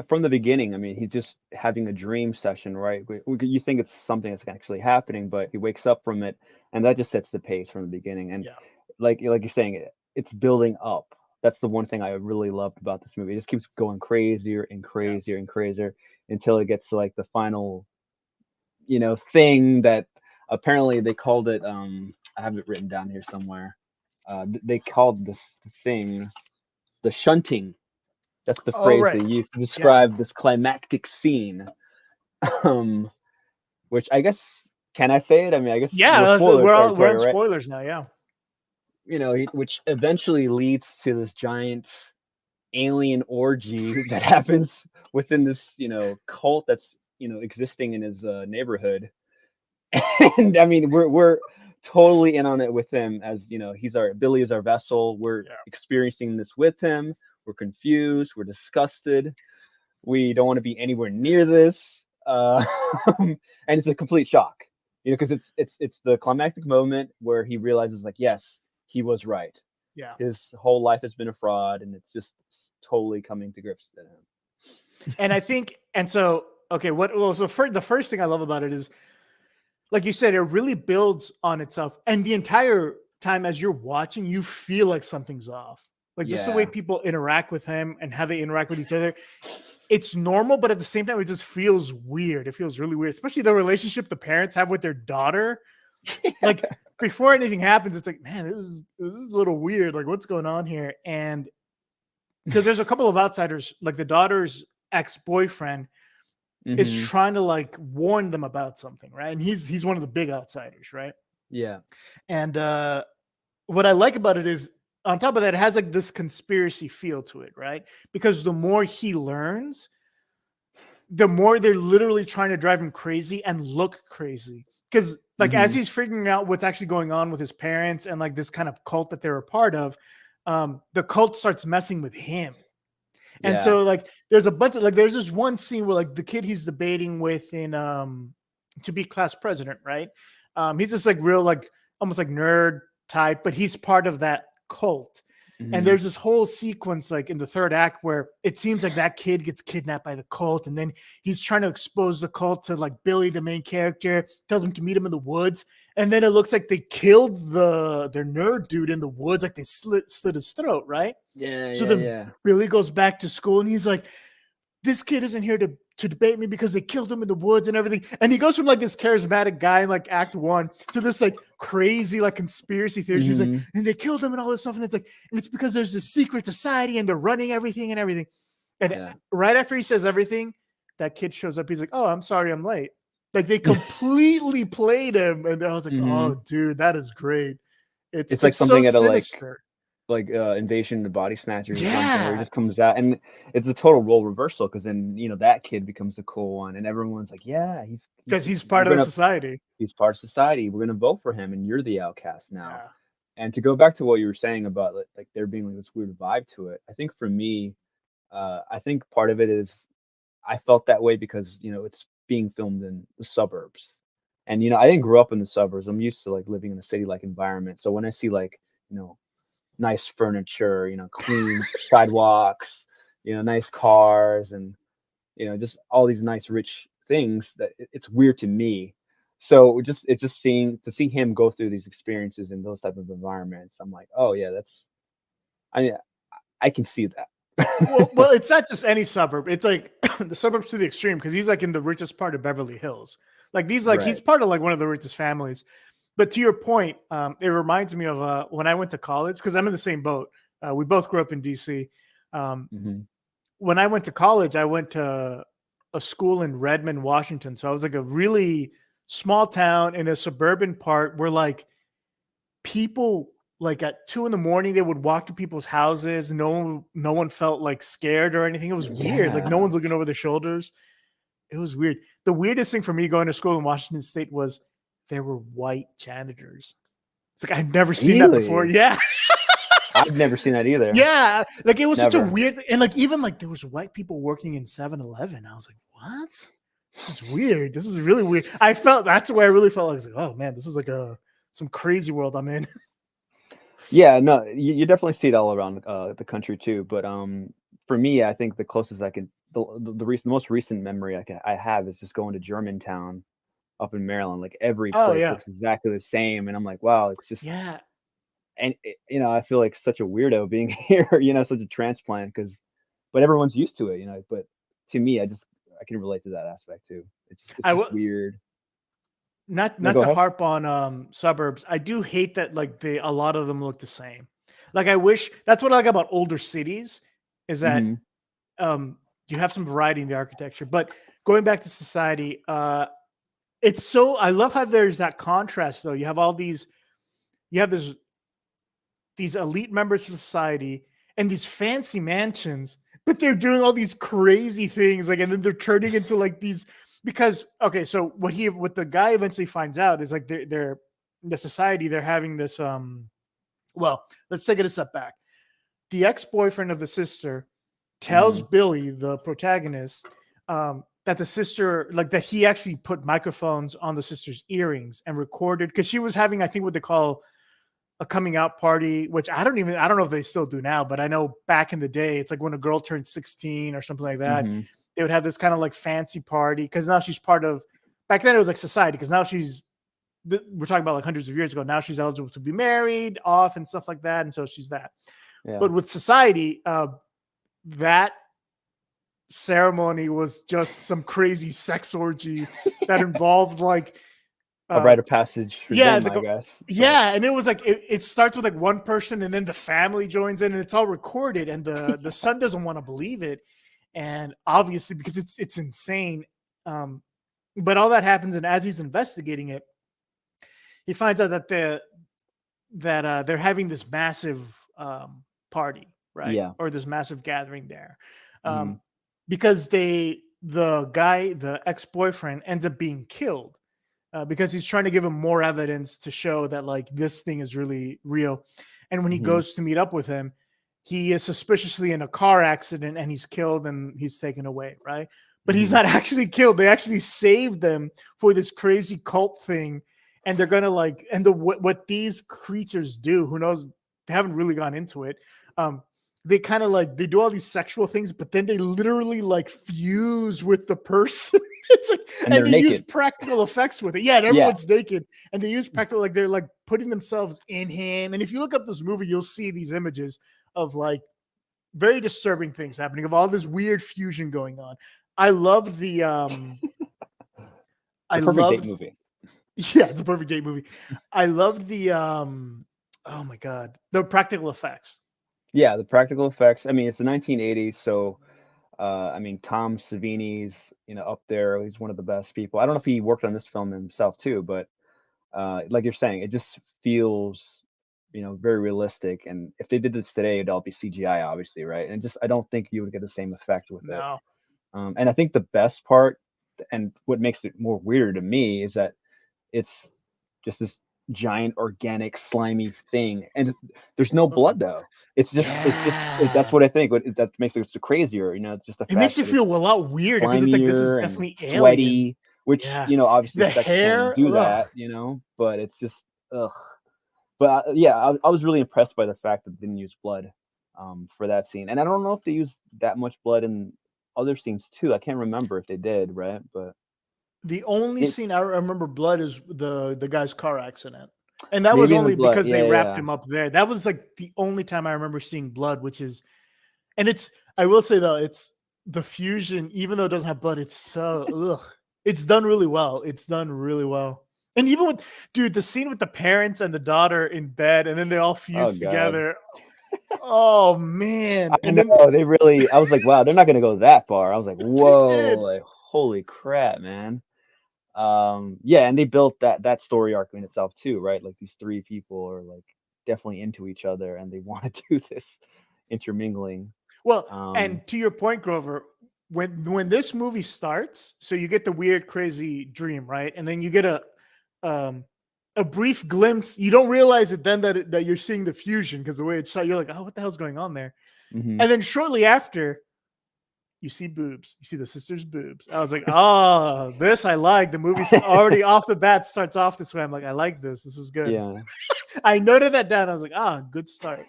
from the beginning. I mean, he's just having a dream session, right? You think it's something that's actually happening, but he wakes up from it, and that just sets the pace from the beginning. And yeah, like you're saying, it's building up. That's the one thing I really loved about this movie. It just keeps going crazier and yeah. crazier and crazier until it gets to like the final, thing that apparently they called it. I have it written down here somewhere. They called this thing the shunting. That's the Oh, phrase right. they use to Yeah. describe this climactic scene. Um, which I guess, can I say it? I mean, I guess well, Yeah. spoiler We're territory, on right? spoilers now. Yeah. Which eventually leads to this giant alien orgy that happens within this, cult that's, existing in his neighborhood. And I mean, we're totally in on it with him as, Billy is our vessel. We're Yeah. experiencing this with him. We're confused. We're disgusted. We don't want to be anywhere near this. And it's a complete shock, because it's the climactic moment where he realizes, like, yes, he was right. Yeah. His whole life has been a fraud, and it's just totally coming to grips with him. And I think, and so, okay, the first thing I love about it is, like you said, it really builds on itself. And the entire time as you're watching, you feel like something's off. Like just the way Yeah. people interact with him and how they interact with each other. It's normal, but at the same time, it just feels weird. It feels really weird, especially the relationship the parents have with their daughter. Like before anything happens, it's like, man, this is a little weird. Like, what's going on here? And because there's a couple of outsiders, like the daughter's ex-boyfriend is Hmm. trying to like warn them about something, right? And he's one of the big outsiders, right? Yeah. And what I like about it is, on top of that, it has like this conspiracy feel to it, right? Because the more he learns, the more they're literally trying to drive him crazy and look crazy. Because like as Hmm. he's figuring out what's actually going on with his parents and like this kind of cult that they're a part of, the cult starts messing with him. And Yeah. so like there's a bunch of like there's this one scene where like the kid he's debating with in to be class president, right? He's just like real like almost like nerd type, but he's part of that cult. And Hmm. there's this whole sequence like in the third act where it seems like that kid gets kidnapped by the cult, and then he's trying to expose the cult to like Billy, the main character, tells him to meet him in the woods, and then it looks like they killed their nerd dude in the woods, like they slit his throat, right? Yeah. So Yeah. then Yeah. Billy goes back to school and he's like, this kid isn't here to debate me because they killed him in the woods and everything. And he goes from like this charismatic guy in like act one to this like crazy like conspiracy theory. He's like, Hmm. and they killed him and all this stuff. And it's like, and it's because there's this secret society and they're running everything and everything. And Yeah. right after he says everything, that kid shows up. He's like, oh, I'm sorry, I'm late. Like they completely played him. And I was like, Hmm. oh, dude, that is great. It's like It's so something at a sinister. Invasion of the Body Snatchers or something, where he Yeah. just comes out, and it's a total role reversal, because then that kid becomes the cool one, and everyone's like, yeah, Because he's we're part of the gonna society. he's part of society, we're gonna vote for him, and you're the outcast now. Yeah. And to go back to what you were saying about like there being like this weird vibe to it, I think for me, I think part of it is I felt that way because it's being filmed in the suburbs, and I didn't grow up in the suburbs. I'm used to like living in a city like environment, so when I see like nice furniture, clean sidewalks, nice cars, and just all these nice rich things, that it's weird to me. So it's just seeing to see him go through these experiences in those type of environments. I'm like, oh yeah, I I can see that. Well, it's not just any suburb. It's like the suburbs to the extreme because he's like in the richest part of Beverly Hills. Like he's Right. part of like one of the richest families. But to your point, it reminds me of when I went to college because I'm in the same boat. We both grew up in DC. Um, Hmm. when I went to college, I went to a school in Redmond, Washington. So I was like a really small town in a suburban part where like people like at 2 a.m. they would walk to people's houses. No one felt like scared or anything. It was weird. Like no Yeah. one's looking over their shoulders. It was weird. The weirdest thing for me going to school in Washington State was there were white janitors. It's like I'd never seen that before. Really? Yeah. I've never seen that either. Yeah. Like it was such a Never. weird thing. And like even like there was white people working in 7-Eleven. I was like, what? This is weird. This is really weird. That's where I really felt like, I was like, oh man, this is like some crazy world I'm in. Yeah, no, you definitely see it all around the country too. But for me, I think the closest I can, the most recent memory I have is just going to Germantown up in Maryland. Like every Oh place yeah. looks exactly the same, and I'm like, wow, it's just, Yeah. and you know, I feel like such a weirdo being here, you know, such a transplant but everyone's used to it, you know. But to me, I can relate to that aspect too. It's I just w- weird. not No, not go to ahead. harp on suburbs. I do hate that like a lot of them look the same. Like I wish that's what I like about older cities is that Hmm. you have some variety in the architecture. But going back to society, it's so I love how there's that contrast though. You have these elite members of society and these fancy mansions, but they're doing all these crazy things, like, and then they're turning into like these because okay, so what the guy eventually finds out is like they're the society they're having this well, let's take it a step back. The ex-boyfriend of the sister tells Hmm. Billy, the protagonist, that the sister, like that he actually put microphones on the sister's earrings and recorded because she was having, I think, what they call a coming out party, which I don't know if they still do now, but I know back in the day, it's like when a girl turned 16 or something like that, Hmm. they would have this kind of like fancy party because now she's part of, back then it was like society because now we're talking about like hundreds of years ago. Now she's eligible to be married off and stuff like that. And so she's that. Yeah. But with society, that ceremony was just some crazy sex orgy that involved like A rite of passage for yeah, them, like I guess. But yeah, and it was like it starts with like one person, and then the family joins in, and it's all recorded, and the son doesn't want to believe it, and obviously because it's insane. Um, but all that happens, and as he's investigating it, he finds out that they're having this massive party, right, yeah. or this massive gathering there, Hmm. um, because the ex-boyfriend ends up being killed because he's trying to give him more evidence to show that like this thing is really real. And when he Hmm. goes to meet up with him, he is suspiciously in a car accident and he's killed and he's taken away, right? But he's Hmm. not actually killed. They actually saved them for this crazy cult thing, and they're gonna like and what these creatures do. Who knows? They haven't really gone into it. They kind of like they do all these sexual things, but then they literally like fuse with the person. It's like, And and they're they use naked. practical effects with it. Yeah, and Yeah. everyone's naked, and they use practical like they're like putting themselves in him. And if you look up this movie, you'll see these images of like very disturbing things happening, of all this weird fusion going on. I loved the It's I a perfect date loved movie. yeah, it's a perfect date movie. I loved the oh my god, the practical effects. Yeah, the practical effects. I mean, it's the 1980s, so I mean, Tom Savini's, you know, up there. He's one of the best people. I don't know if he worked on this film himself too, but like you're saying, it just feels, you know, very realistic. And if they did this today, it'd all be CGI, obviously, right? And just I don't think you would get the same effect with it. No. And I think the best part, and what makes it more weirder to me, is that it's just this giant organic slimy thing, and there's no Uh-oh. blood though. That's Yeah. what I think. That makes it so crazier. You know, it's just the It makes fact you that it's feel a lot weirder because it's like this is slimier and definitely aliens. sweaty, which Yeah. you know, obviously The sex can hair, do ugh. that. You know, but it's just ugh. But yeah, I was really impressed by the fact that they didn't use blood for that scene, and I don't know if they used that much blood in other scenes too. I can't remember if they did, right? But The only It, scene I remember blood is the guy's car accident. And that was maybe in the only blood. because they wrapped Yeah. him up there. That was like the only time I remember seeing blood, which is, and it's, I will say though, it's the fusion, even though it doesn't have blood, it's so, it's done really well. It's done really well. And even with, dude, the scene with the parents and the daughter in bed, and then they all Oh fuse God. together. Oh man. I And know then they really. I was like, wow, they're not gonna go that far. I was like, they whoa, did. like holy crap, man. Yeah, and they built that story arc in itself too, right? Like these three people are like definitely into each other, and they want to do this intermingling. Well, Um, and to your point, Grover, when this movie starts, so you get the weird, crazy dream, right? And then you get um a brief glimpse. You don't realize it then that you're seeing the fusion because the way it's shot, you're like, oh, what the hell's going on there? mhm. And then shortly after, you see boobs. You see the sister's boobs. I was like, oh, this I like. The movie's already off the bat starts off this way. I'm like, I like this. This is good. Yeah, I noted that down. I was like, good start.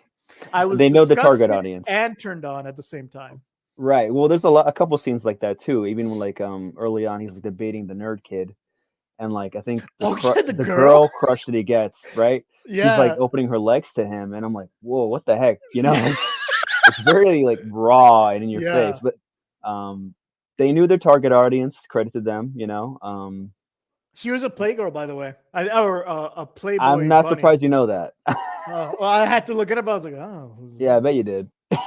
I was they know the target disgusted audience. and turned on at the same time. Right. Well, there's a couple scenes like that too. Even when like early on, he's like debating the nerd kid, and like I think Oh yeah, the the girl. girl crush that he gets, right? She's like Yeah. opening her legs to him, and I'm like, whoa, what the heck? You know, Yeah. like it's very like raw and in your face. Yeah. But they knew their target audience. Credit to them. She was a playgirl, by the way. Or a I'm Playboy not bunny. surprised you know that. Oh, well, I had to look it up. I was like, oh. Who's Yeah, I bet you this? did.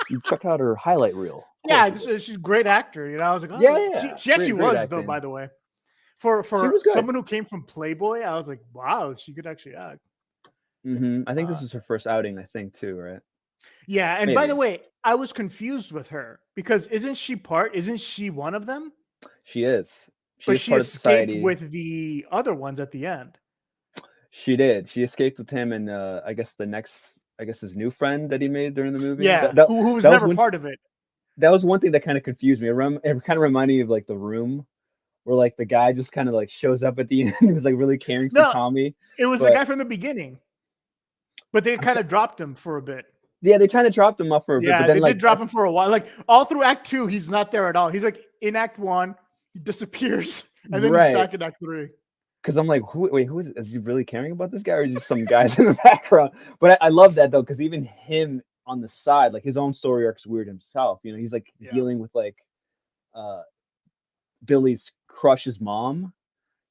You check out her highlight reel. Of Yeah, course you did. she's a great actor. You know, I was like, Yeah, oh, yeah. she actually Great was, though, acting. by the way. She For was good. someone who came from Playboy, I was like, wow, she could actually act. I think Uh, this was her first outing, I think, too, right? yeah, and by the Maybe. way, I was confused with her because isn't she one of them? She is. She But is she part of escaped society. with the other ones at the end. She did. She escaped with him and I guess his new friend that he made during the movie. Yeah, who was That was never one part of it. that was one thing that kind of confused me. It kind of reminded me of like The Room, where like the guy just kind of like shows up at the end. He was like really caring for No, Tommy. it was the But guy from the beginning, but they I'm kind try- of dropped him for a bit. yeah, they kind of dropped him off for a bit, but Yeah, then they did like drop him for a while. Like all through Act 2, he's not there at all. He's like in Act 1, he disappears, and then he's right. back in Act 3. Because I'm like, who is it? Is he really caring about this guy, or is he some guys in the background? But I love that though, because even him on the side, like his own story arc's weird himself. He's like Yeah. dealing with like uh Billy's crush's mom.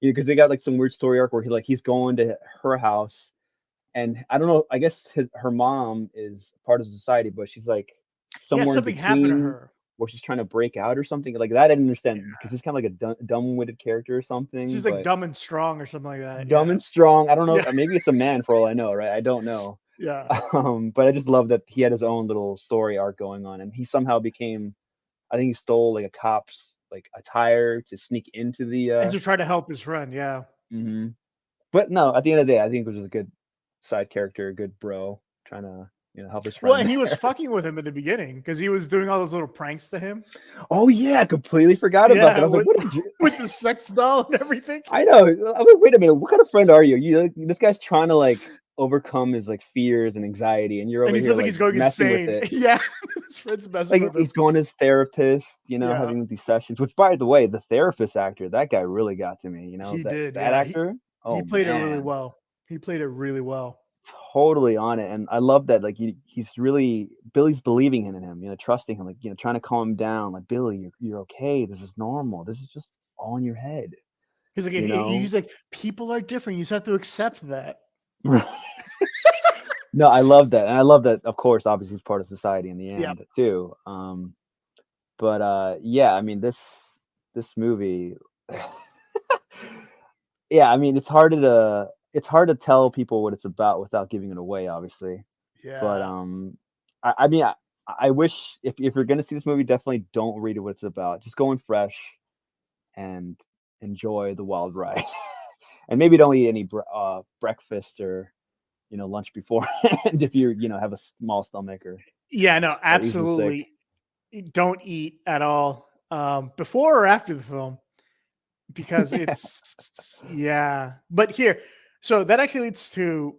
Because they got like some weird story arc where he's going to her house, and I don't know. I guess her mom is part of society, but she's like Yeah, somewhere in something happened to between her. where she's trying to break out or something like that. I didn't Yeah. understand because he's kind of like a dumb-witted character or something, She's like but dumb and strong or something like that. dumb Yeah. and strong. I don't know. Yeah. Maybe it's a man for all I know, right? I don't know. Yeah. But I just love that he had his own little story arc going on, and he somehow became. I think he stole like a cop's like attire to sneak into the. And to try to help his friend. Yeah. Mhm. But no, at the end of the day, I think it was just a good side character, a good bro trying to help his Well, friend and he was there. fucking with him at the beginning because he was doing all those little pranks to him. Oh yeah, I completely forgot about that. Yeah, I was like, what did you? with the sex doll and everything. I know. I was like, wait a minute. What kind of friend are you? This guy's trying to like overcome his like fears and anxiety, and you're And over he here feels like like he's going messing with insane. it. Yeah. His friend's messing Like with him. he's going to his therapist, Yeah. having these sessions. Which, by the way, the therapist actor, that guy really got to me. He That did. that Yeah. actor. He Oh played it really man, well. He played it really well. totally on it, and I love that. Like he's really Billy's believing in him, trusting him, like trying to calm him down. Like Billy, you're okay. This is normal. This is just all in your head. He's like, You know. he's like, people are different. You just have to accept that. No, I love that, and I love that. Of course, obviously, he's part of society in the Yeah. end too. But yeah, I mean this movie. Yeah, I mean it's hard to tell people what it's about without giving it away, obviously. But Yeah. I mean I wish if you're gonna see this movie, definitely don't read what it's about. Just go in fresh and enjoy the wild ride, and maybe don't eat any breakfast or lunch beforehand if you have a small stomach or Yeah, no, are easily sick. absolutely. Don't eat at all before or after the film because it's yeah. But here, so that actually leads to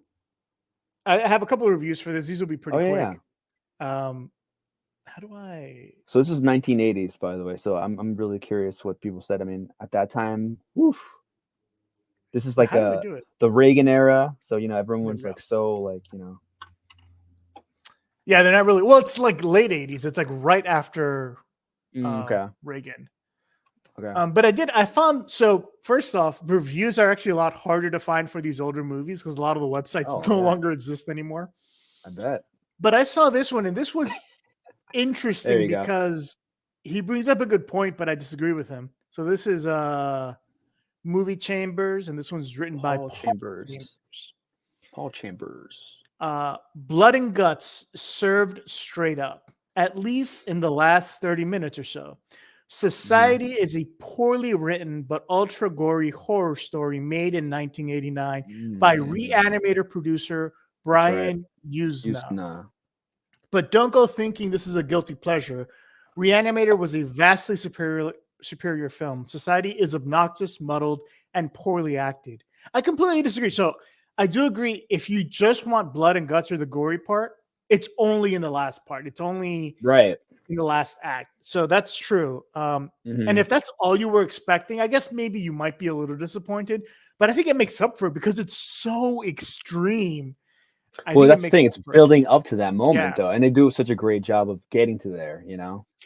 I have a couple of reviews for this. These will be Oh pretty yeah, yeah. quick. Um, how do I? So this is 1980s, by the way. So I'm really curious what people said. I mean, at that time, woof, this is Yeah, like how do I do it? the Reagan era. So There we everyone's go. like so like Yeah, they're not really. Well, it's like late 80s. It's like right after okay, Reagan. okay. But I found, so first off, reviews are actually a lot harder to find for these older movies because a lot of the websites Oh no yeah, longer exist anymore. I bet. But I saw this one, and this was There interesting you go. because he brings up a good point, but I disagree with him. So this is Movie Chambers, and this one's written by Paul Paul Chambers. Chambers. Paul Chambers. Blood and guts served straight up, at least in the last 30 minutes or so. Society is a poorly written but ultra gory horror story made in 1989 by Reanimator producer Brian Usna. But don't go thinking this is a guilty pleasure. Reanimator was a vastly superior film. Society is obnoxious, muddled, and poorly acted. I completely disagree. So I do agree. If you just want blood and guts or the gory part, it's only in the last part. It's only Right. in the last act. So that's true. And if that's all you were expecting, I guess maybe you might be a little disappointed. But I think it makes up for it because it's so extreme. Well, that's the thing. It's building up to that moment, though, and they do such a great job of getting to there.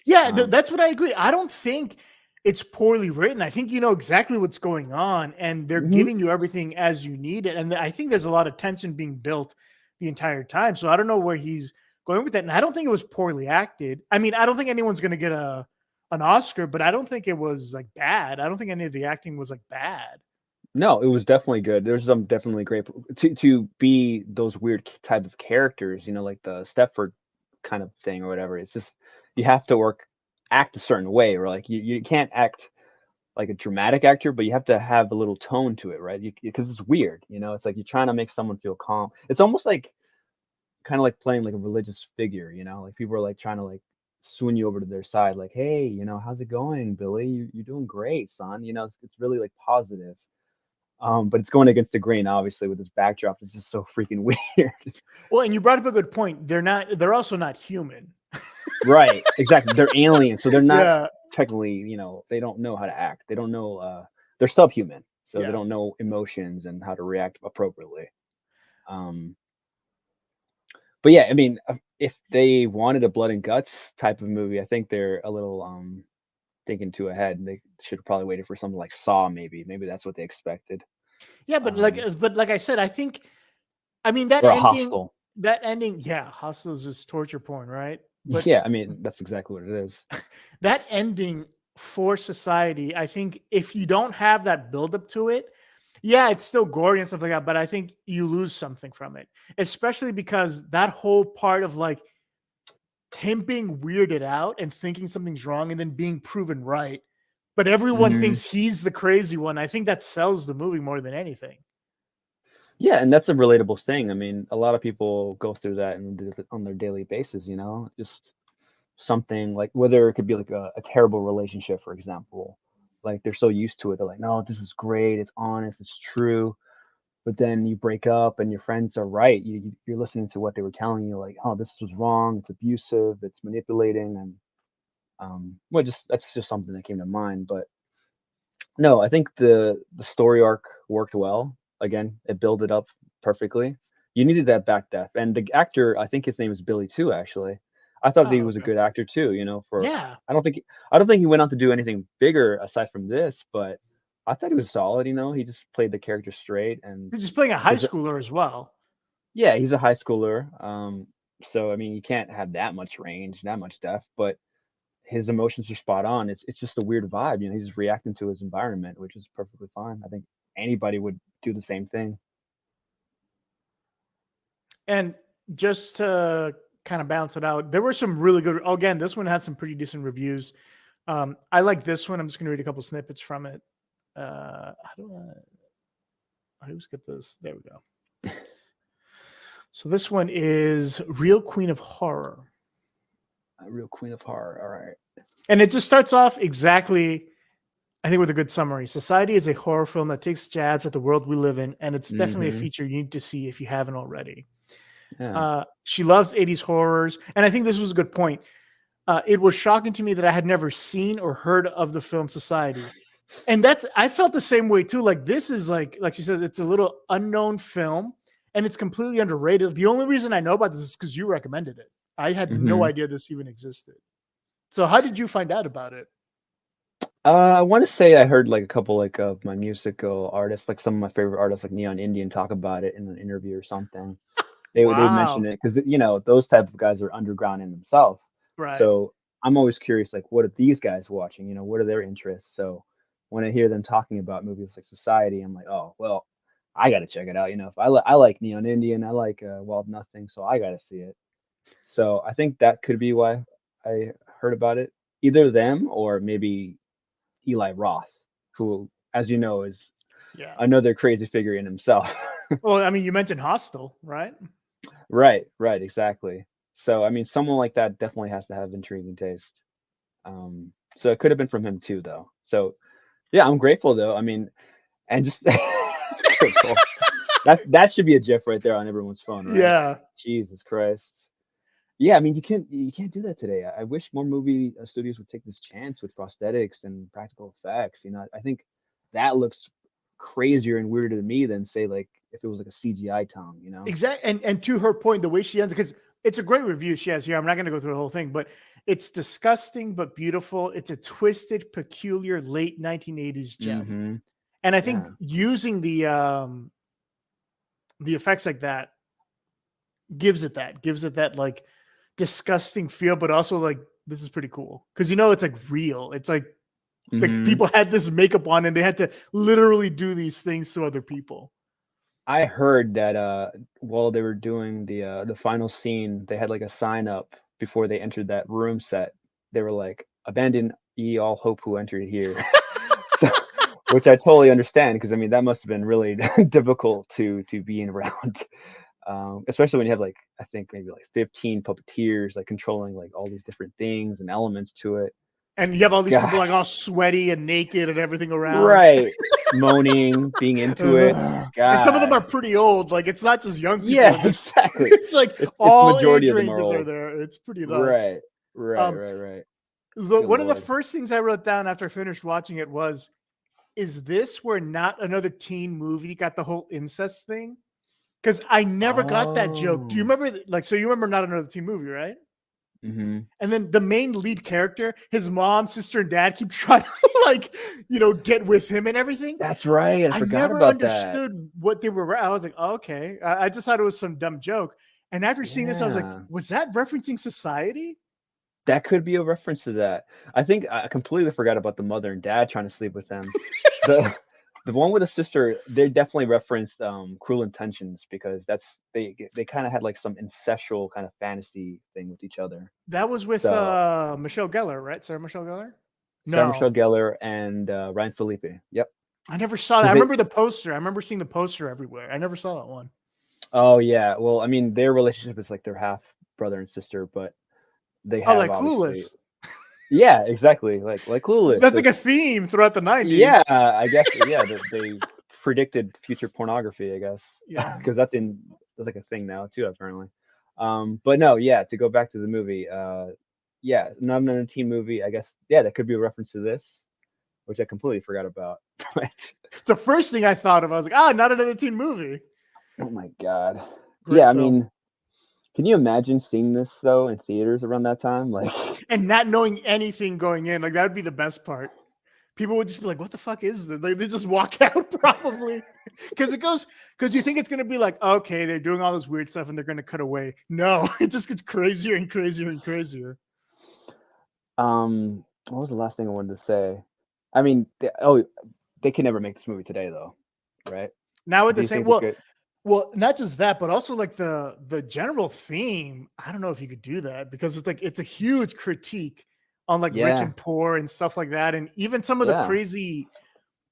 Yeah, that's what I agree. I don't think it's poorly written. I think you know exactly what's going on, and they're giving you everything as you need it. And I think there's a lot of tension being built the entire time. So I don't know where he's going with that. And I don't think it was poorly acted. I mean, I don't think anyone's going to get an Oscar, but I don't think it was like bad. I don't think any of the acting was like bad. No, it was definitely good. There's some definitely great to be those weird type of characters, like the Stepford kind of thing or whatever. It's just you have to act a certain way, or like you can't act like a dramatic actor, but you have to have a little tone to it, right? Because it's weird, it's like you're trying to make someone feel calm. It's almost like kind of like playing like a religious figure, like people are like trying to like swoon you over to their side, like, hey, how's it going, Billy? You're doing great, son. It's really like positive. But it's going against the grain, obviously, with this backdrop. It's just so freaking weird. Well, and you brought up a good point. They're also not human. Right. Exactly. They're aliens. So they're not technically, they don't know how to act. They don't know, they're subhuman. So they don't know emotions and how to react appropriately. But yeah, I mean, if they wanted a blood and guts type of movie, I think they're a little, thinking too ahead. They should have probably waited for something like Saw, maybe that's what they expected. Yeah, but like I said, I mean that or ending Hostel. Hostel is just torture porn, right? But yeah, I mean that's exactly what it is. That ending for Society, I think if you don't have that buildup to it, yeah, it's still gory and stuff like that, but I think you lose something from it, especially because that whole part of like him being weirded out and thinking something's wrong and then being proven right, but everyone thinks he's the crazy one. I think that sells the movie more than anything. Yeah, and that's a relatable thing. I mean, a lot of people go through that on their daily basis, just something like whether it could be like a terrible relationship, for example. Like they're so used to it. They're like, no, this is great. It's honest. It's true. But then you break up and your friends are right. You're listening to what they were telling you, like, oh, this was wrong. It's abusive. It's manipulating. And that's just something that came to mind. But no, I think the story arc worked well. Again, it built it up perfectly. You needed that back depth, and the actor, I think his name is Billy too. Actually, I thought that he was a good actor too. I don't think he went on to do anything bigger aside from this, but I thought he was solid. He just played the character straight, and He's just playing a high schooler as well. Yeah, he's a high schooler. So I mean, you can't have that much range, that much depth, but his emotions are spot on. It's just a weird vibe. He's just reacting to his environment, which is perfectly fine. I think anybody would do the same thing. And just to kind of balance it out, there were some really good. Again, this one had some pretty decent reviews. I like this one. I'm just going to read a couple snippets from it. How do I always get this? There we go. So this one is Real Queen of Horror. Real Queen of Horror. All right. And it just starts off exactly, I think, with a good summary. Society is a horror film that takes jabs at the world we live in, and it's definitely a feature you need to see if you haven't already. Yeah. She loves 80s horrors, and I think this was a good point. it was shocking to me that I had never seen or heard of the film Society. And I felt the same way too. Like this is like she says, it's a little unknown film and it's completely underrated. The only reason I know about this is because you recommended it. I had no idea this even existed. So how did you find out about it? I want to say I heard like a couple like of my musical artists, like some of my favorite artists, like Neon Indian, talk about it in an interview or something. They mention it because those type of guys are underground in themselves. Right. So I'm always curious, like, what are these guys watching? What are their interests? So when I hear them talking about movies like Society, I'm like, oh well, I got to check it out. If I like Neon Indian, I like Wild Nothing, so I got to see it. So I think that could be why I heard about it. Either them or maybe Eli Roth, who, as you know, is another crazy figure in himself. Well, I mean, you mentioned Hostel, right? Right, exactly. So, I mean, someone like that definitely has to have intriguing taste. So it could have been from him too, though. So, yeah, I'm grateful though. I mean, and just that should be a GIF right there on everyone's phone, right? Yeah. Jesus Christ. Yeah, I mean, you can't do that today. I wish more movie studios would take this chance with prosthetics and practical effects. I think that looks crazier and weirder to me than say like if it was like a CGI tongue. Exactly. And to her point, the way she ends, because it's a great review she has here. I'm not going to go through the whole thing, but it's disgusting but beautiful. It's a twisted, peculiar late 1980s gem. And I think using the effects like that gives it that like disgusting feel, but also like this is pretty cool because it's like real. It's like people had this makeup on and they had to literally do these things to other people. I heard that while they were doing the final scene, they had like a sign up before they entered that room set. They were like, "Abandon ye all hope who entered here," so, which I totally understand because I mean that must have been really difficult to be around, especially when you have like I think maybe like 15 puppeteers like controlling like all these different things and elements to it. And you have all these people like all sweaty and naked and everything around. Right. Moaning, being into it. God. And some of them are pretty old. Like it's not just young people. Yeah, exactly. It's like all majority age of them ranges are there. It's pretty nuts. Right. One of the first things I wrote down after I finished watching it was, is this where Not Another Teen Movie got the whole incest thing? Because I never got that joke. Do you remember? So you remember Not Another Teen Movie, right? Mm-hmm. And then the main lead character, his mom, sister, and dad keep trying to get with him and everything. That's right. I forgot about that. I never understood what they were. I was like, oh, okay. I just thought it was some dumb joke. And after seeing this, I was like, was that referencing Society? That could be a reference to that. I think I completely forgot about the mother and dad trying to sleep with them. The one with the sister, they definitely referenced Cruel Intentions because they kind of had like some incestual kind of fantasy thing with each other. That was with Michelle Gellar, right? Sarah Michelle Gellar? Sarah Michelle Gellar and Ryan Phillippe. Yep. I never saw that. I remember the poster. I remember seeing the poster everywhere. I never saw that one. Oh yeah. Well, I mean, their relationship is like they're half brother and sister, but they have like Clueless. Yeah, exactly. Like Clueless. That's like a theme throughout the 90s. Yeah, I guess. Yeah, they predicted future pornography, I guess. Yeah, because that's like a thing now too, apparently. But no, yeah. To go back to the movie, yeah, Not Another Teen Movie. I guess that could be a reference to this, which I completely forgot about. It's the first thing I thought of. I was like, Not Another Teen Movie. Oh my god. Great film. I mean. Can you imagine seeing this though in theaters around that time, and not knowing anything going in? Like that would be the best part. People would just be like, "What the fuck is this?" They just walk out probably because you think it's gonna be like, okay, they're doing all this weird stuff and they're gonna cut away. No, it just gets crazier and crazier and crazier. What was the last thing I wanted to say? I mean, they can never make this movie today though, right? Now with the same well, not just that, but also like the general theme. I don't know if you could do that because it's a huge critique on like rich and poor and stuff like that. And even some of the crazy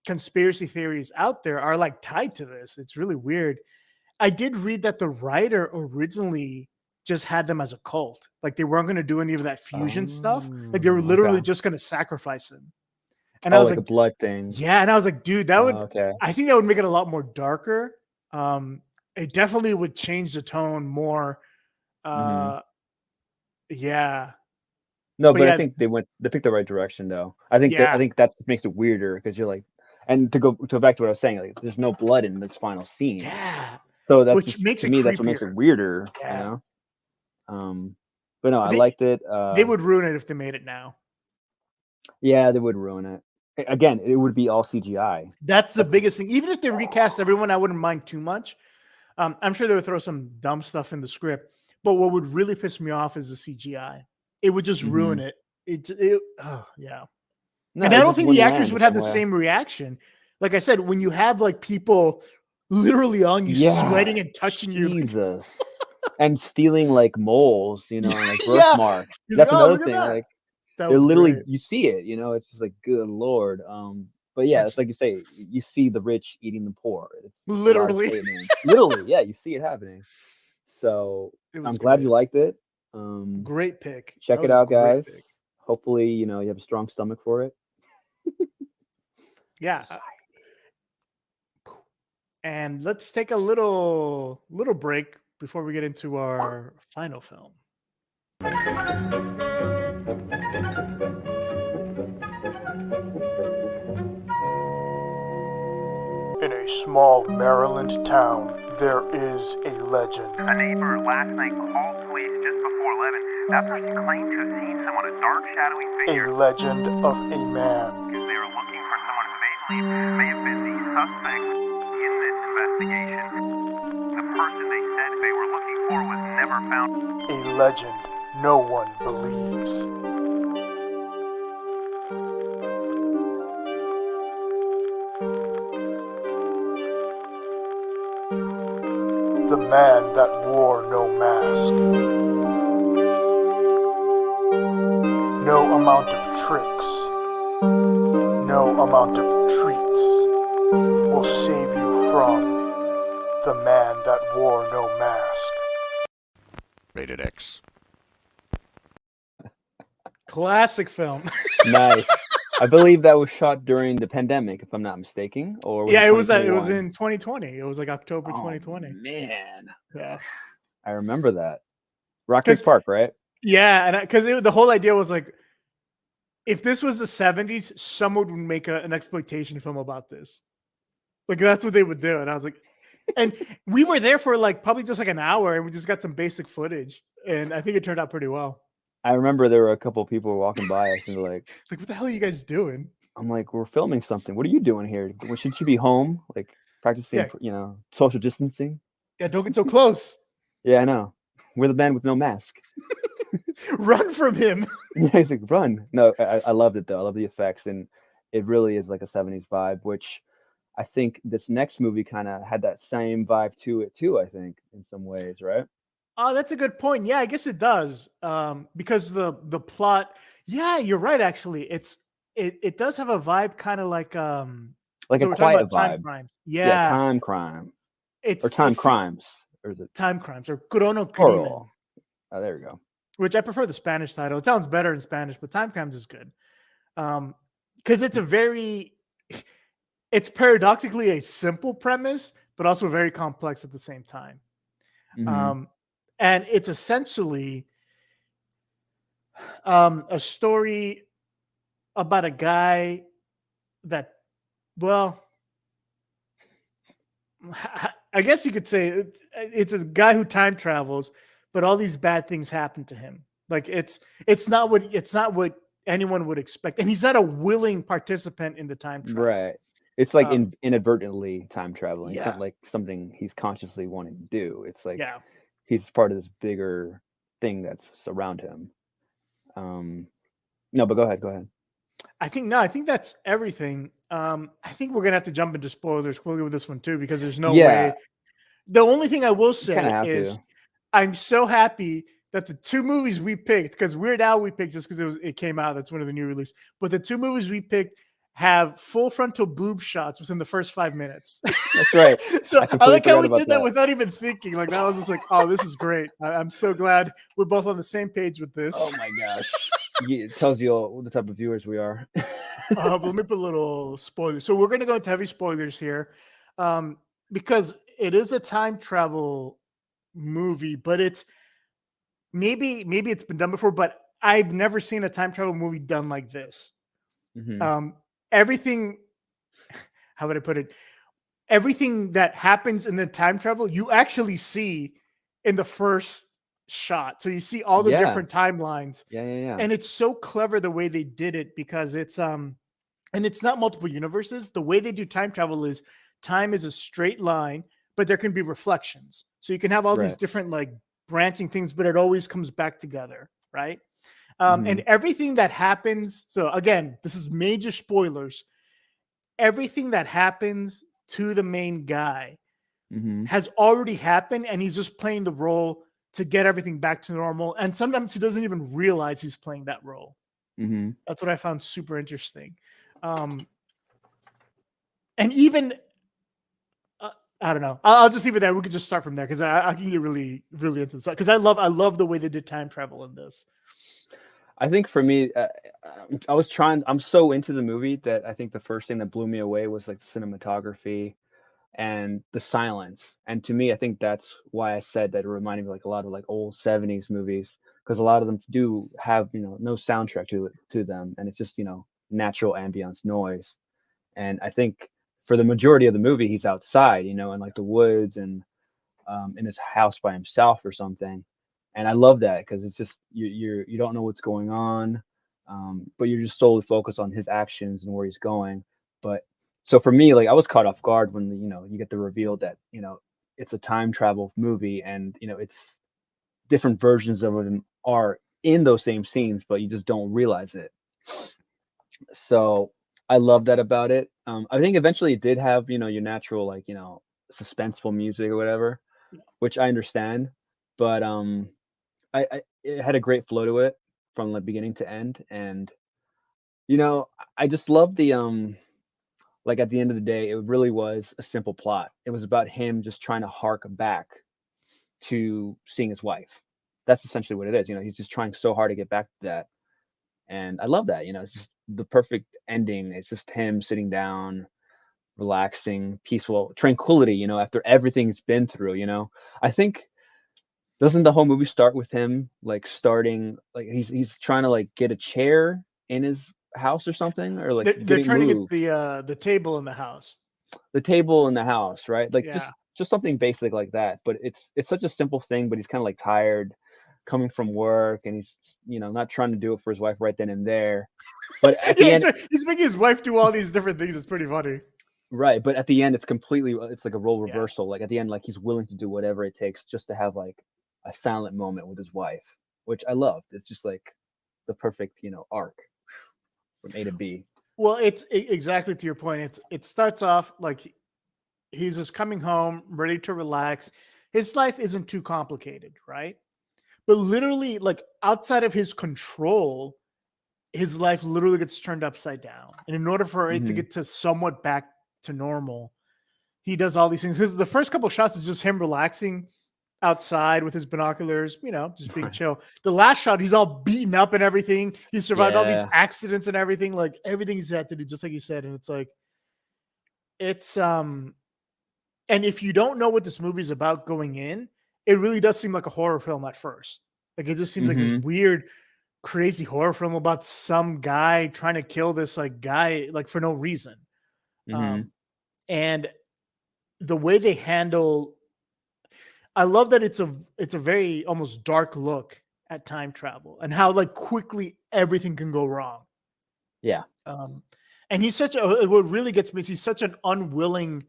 conspiracy theories out there are like tied to this. It's really weird. I did read that the writer originally just had them as a cult. Like they weren't going to do any of that fusion stuff. Like they were literally just going to sacrifice him. And I was like a blood thing. Yeah. And I was like, dude, that would, I think that would make it a lot more darker. It definitely would change the tone more. Yeah. No, But but I yeah, think they picked the right direction though. I think yeah, that's what makes it weirder because you're like, and to go back to what I was saying, like there's no blood in this final scene. yeah, So that's which just makes to it me that's what makes creepier. it weirder, you Yeah, know. But no, I they liked it. they would ruin it if they made it now. Yeah, they would ruin it. Again, it would be all CGI. That's the That's biggest thing. Even if they recast everyone, I wouldn't mind too much. I'm sure they would throw some dumb stuff in the script, but what would really piss me off is the CGI. It would just ruin hmm it. Oh yeah. No, And I it don't just think the wouldn't actors land the would have same the way. same reaction. Like I said, when you have like people literally on you Yeah, sweating and touching you, like, Jesus. And stealing like moles, you know, and like yeah. birthmarks. He's like, That's oh, another look at thing. that. Like That they're was literally great. you see it, you know, it's just like good lord. But yeah, That's it's like you say, you see the rich eating the poor. It's a large literally, statement. Literally, yeah, you see it happening. So it I'm was glad you great. liked it. Great pick. That Check it was a out, great guys. pick. Hopefully, you know, you have a strong stomach for it. Yeah. And let's take a little break before we get into our final film. In a small Maryland town, there is a legend. A neighbor last night called police just before 11 after she claimed to have seen someone, a dark, shadowy figure. A legend of a man. They were looking for someone who they believe may have been the suspect in this investigation. The person they said they were looking for was never found. A legend no one believes. The man that wore no mask. No amount of tricks, no amount of treats will save you from the man that wore no mask. Rated X. Classic film. Nice. I believe that was shot during the pandemic, if I'm not mistaken, or was Yeah, it it was in 2021? 2020. It was like October Oh 2020. man, Yeah. I remember that. Rock Creek 'Cause Park, right? yeah, and because the whole idea was like, if this was the 70s, someone would make an exploitation film about this. Like that's what they would do. And I was like, and we were there for like probably just like an hour, and we just got some basic footage, and I think it turned out pretty well. I remember there were a couple of people walking by us and they're like, Like, what the hell are you guys doing? I'm like, we're filming something. What are you doing here? Shouldn't you be home, like practicing, Yeah, you know, social distancing? yeah, don't get so close. Yeah, I know. We're the man with no mask. Run from him. Yeah, he's like, run. No, I loved it though. I love the effects, and it really is like a 70s vibe, which I think this next movie kind of had that same vibe to it too, I think, in some ways, right? Oh, that's a good point. Yeah, I guess it does. Because the plot. Yeah, you're right. Actually, it does have a vibe, kind of like Like So a we're talking quiet about time vibe. crimes. Yeah, Yeah, time crime or it's time crimes, or is it time crimes or Cronocrimenes, plural? Oh, there we go. which I prefer the Spanish title. It sounds better in Spanish, but time crimes is good. Because it's paradoxically a simple premise, but also very complex at the same time. Mm-hmm. And it's essentially a story about a guy that, well, I guess you could say it's a guy who time travels, but all these bad things happen to him. Like it's not what anyone would expect, and he's not a willing participant in the time travel. Right. It's like Um, inadvertently time traveling. It's yeah, not like something he's consciously wanting to do. It's like yeah. he's part of this bigger thing that's around him. No, but go ahead. Go ahead. I think that's everything. I think we're gonna have to jump into spoilers quickly with this one too, because there's no Yeah, way. The only thing I will you kind of say have is to. I'm so happy that the two movies we picked, because Weird Al we picked just because it came out. That's one of the new releases. But the two movies we picked have full frontal boob shots within the first 5 minutes. That's right. So I I completely like how forgot we about did that that. without even thinking. Like that was just like, oh, this is great. I'm so glad we're both on the same page with this. Oh my gosh. It tells you all the type of viewers we are. But let me put a little spoilers. So we're going to go into heavy spoilers here, because it is a time travel movie, but it's maybe it's been done before. But I've never seen a time travel movie done like this. Mhm. Everything, how would I put it? Everything that happens in the time travel, you actually see in the first shot. So you see all the Yeah. different timelines, Yeah. and it's so clever the way they did it because it's and it's not multiple universes. The way they do time travel is time is a straight line, but there can be reflections. So you can have all these Right. different like branching things, but it always comes back together, right? And Mhm. everything that happens. So again, this is major spoilers. Everything that happens to the main guy Mhm. has already happened, and he's just playing the role to get everything back to normal. And sometimes he doesn't even realize he's playing that role. Mhm. That's what I found super interesting. Um, and even I don't know. I'll just leave it there. We could just start from there because I can get really, really into this because I love the way they did time travel in this. I think for me, I'm so into the movie that I think the first thing that blew me away was like the cinematography and the silence. And to me, I think that's why I said that it reminded me like a lot of like old 70s movies because a lot of them do have, no soundtrack to them and it's just, natural ambience noise. And I think for the majority of the movie he's outside, in like the woods and in his house by himself or something. And I love that because it's just you don't know what's going on, but you're just solely focused on his actions and where he's going. But so for me, like I was caught off guard when you get the reveal that it's a time travel movie and it's different versions of them are in those same scenes, but you just don't realize it. So I love that about it. I think eventually it did have your natural like suspenseful music or whatever, which I understand, but I it had a great flow to it from the beginning to end, and I just love the like at the end of the day, it really was a simple plot. It was about him just trying to hark back to seeing his wife. That's essentially what it is. He's just trying so hard to get back to that, and I love that. It's just the perfect ending. It's just him sitting down, relaxing, peaceful, tranquility. After everything he's been through. I think doesn't the whole movie start with him like starting like he's trying to like get a chair in his house or something or like They're getting trying to get moved the table in the house. the table in the house, right? Like Yeah. just something basic like that. But it's such a simple thing, but he's kind of like tired coming from work and he's not trying to do it for his wife right then and there. But at the Yeah, end, he's making his wife do all these different things. It's pretty funny. right, but at the end it's like a role Yeah. reversal. Like at the end, like he's willing to do whatever it takes just to have like a silent moment with his wife, which I loved. It's just like the perfect, arc from A to B. Well, it's exactly to your point. It starts off like he's just coming home, ready to relax. His life isn't too complicated, right? But literally, like outside of his control, his life literally gets turned upside down. And in order for it to Hmm. get to somewhat back to normal, he does all these things. Because the first couple shots is just him relaxing outside with his binoculars, just being Right. chill. The last shot, he's all beaten up and everything. He survived all these Yeah. accidents and everything, like everything he's had to do, just like you said. And it's like, it's and if you don't know what this movie's about going in, it really does seem like a horror film at first. Like it just seems like this Hmm. weird, crazy horror film about some guy trying to kill this like guy like for no reason. Hmm. Um, and the way they handle, I love that it's a very almost dark look at time travel and how like quickly everything can go wrong. Yeah. Um, and he's such a what really gets me is he's such an unwilling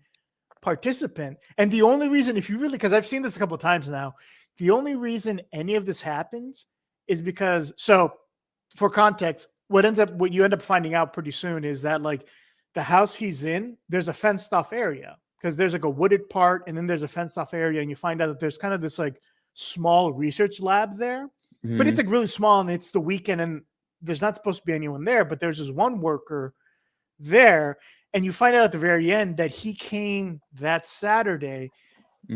participant. And the only reason, if you really, because I've seen this a couple of times now, the only reason any of this happens is because, so for context, what you end up finding out pretty soon is that like the house he's in, there's a fenced off area because there's like a wooded part and then there's a fenced off area. And you find out that there's kind of this like small research lab there, but it's Hmm. like really small and it's the weekend and there's not supposed to be anyone there, but there's just one worker there. And you find out at the very end that he came that Saturday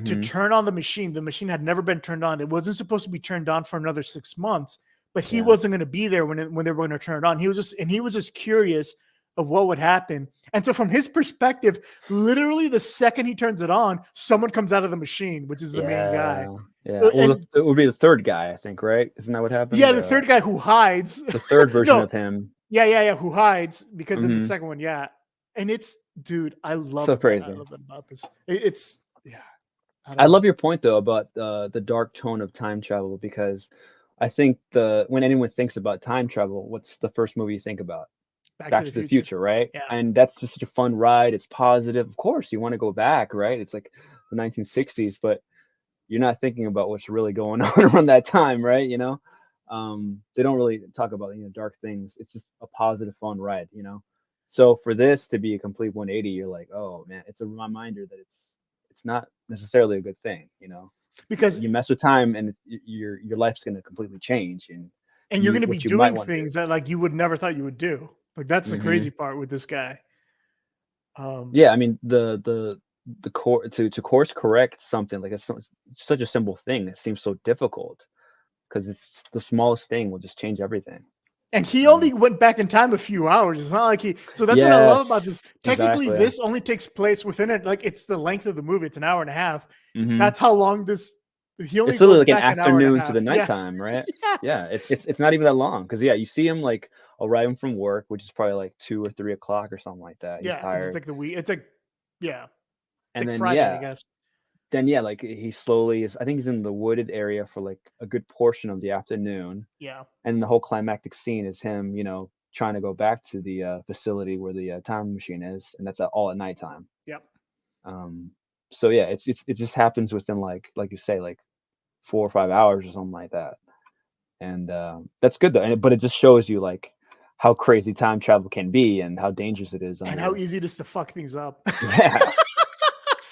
to Hmm. turn on the machine. The machine had never been turned on. It wasn't supposed to be turned on for another 6 months, but he Yeah. wasn't going to be there when they were going to turn it on. He was just curious of what would happen. And so from his perspective, literally the second he turns it on, someone comes out of the machine, which is the main guy. Yeah. Well, And it would be the third guy, I think, right? Isn't that what happened? yeah, the third guy who hides. The third version No, of him. yeah, who hides because in the Mhm. second one, yeah. And it's, dude, I love So that. crazy. I love that about this. It's, yeah. I love your point though about the dark tone of time travel, because I think when anyone thinks about time travel, what's the first movie you think about? Back to the Future, right? Yeah. And that's just such a fun ride. It's positive. Of course, you want to go back, right? It's like the 1960s, but you're not thinking about what's really going on around that time, right? You know, they don't really talk about dark things. It's just a positive, fun ride, you know. So for this to be a complete 180, you're like, oh man, it's a reminder that it's not necessarily a good thing, you know. Because You mess with time, and your life's going to completely change, and you're going to be what you might doing want to do. things that like you would never thought you would do. Like that's the Mhm. crazy part with this guy. Yeah, I mean the core to course correct something like it's such a simple thing. It seems so difficult because it's the smallest thing will just change everything. And he only went back in time a few hours. It's not like so that's what I love about this. Technically, exactly. this only takes place within it. Like it's the length of the movie. It's an hour and a half. Mhm. That's how long this. He only It's literally goes like an back an hour and a afternoon to half. the Yeah. nighttime, right? Yeah. Yeah, it's not even that long because you see him like arriving from work, which is probably like 2 or 3 o'clock or something like that. He's Yeah, 'cause it's tired, like the week. It's like, yeah, it's and like then Friday, I guess. like he slowly is. I think he's in the wooded area for like a good portion of the afternoon. Yeah, And the whole climactic scene is him, trying to go back to the facility where the time machine is, and that's all at nighttime. yep. Um, so yeah, it just happens within like you say, like 4 or 5 hours or something like that, and that's good though. But it just shows you like how crazy time travel can be and how dangerous it is And how under. easy it is to fuck things up. Yeah, That's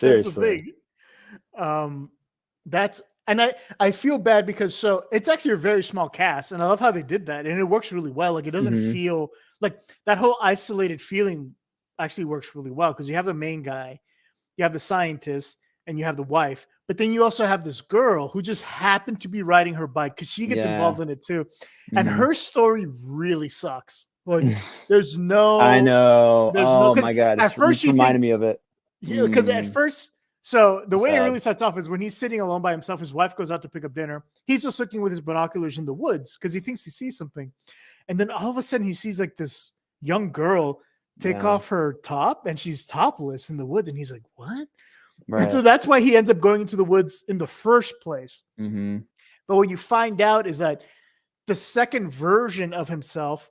the seriously. thing. That's and I feel bad because so it's actually a very small cast, and I love how they did that, and it works really well. Like it doesn't Mhm. feel like that whole isolated feeling actually works really well because you have the main guy, you have the scientist, and you have the wife, but then you also have this girl who just happened to be riding her bike because she gets Yeah. involved in it too, and Mhm. her story really sucks. Like there's no, I know. there's no Oh because my God, at first it's you think. reminding me of it. Yeah, because at first, so the way it Sad. really starts off is when he's sitting alone by himself. His wife goes out to pick up dinner. He's just looking with his binoculars in the woods because he thinks he sees something. And then all of a sudden, he sees like this young girl take Yeah. off her top, and she's topless in the woods. And he's like, "What?" And so Right. that's why he ends up going into the woods in the first place. Mm-hmm. But what you find out is that the second version of himself,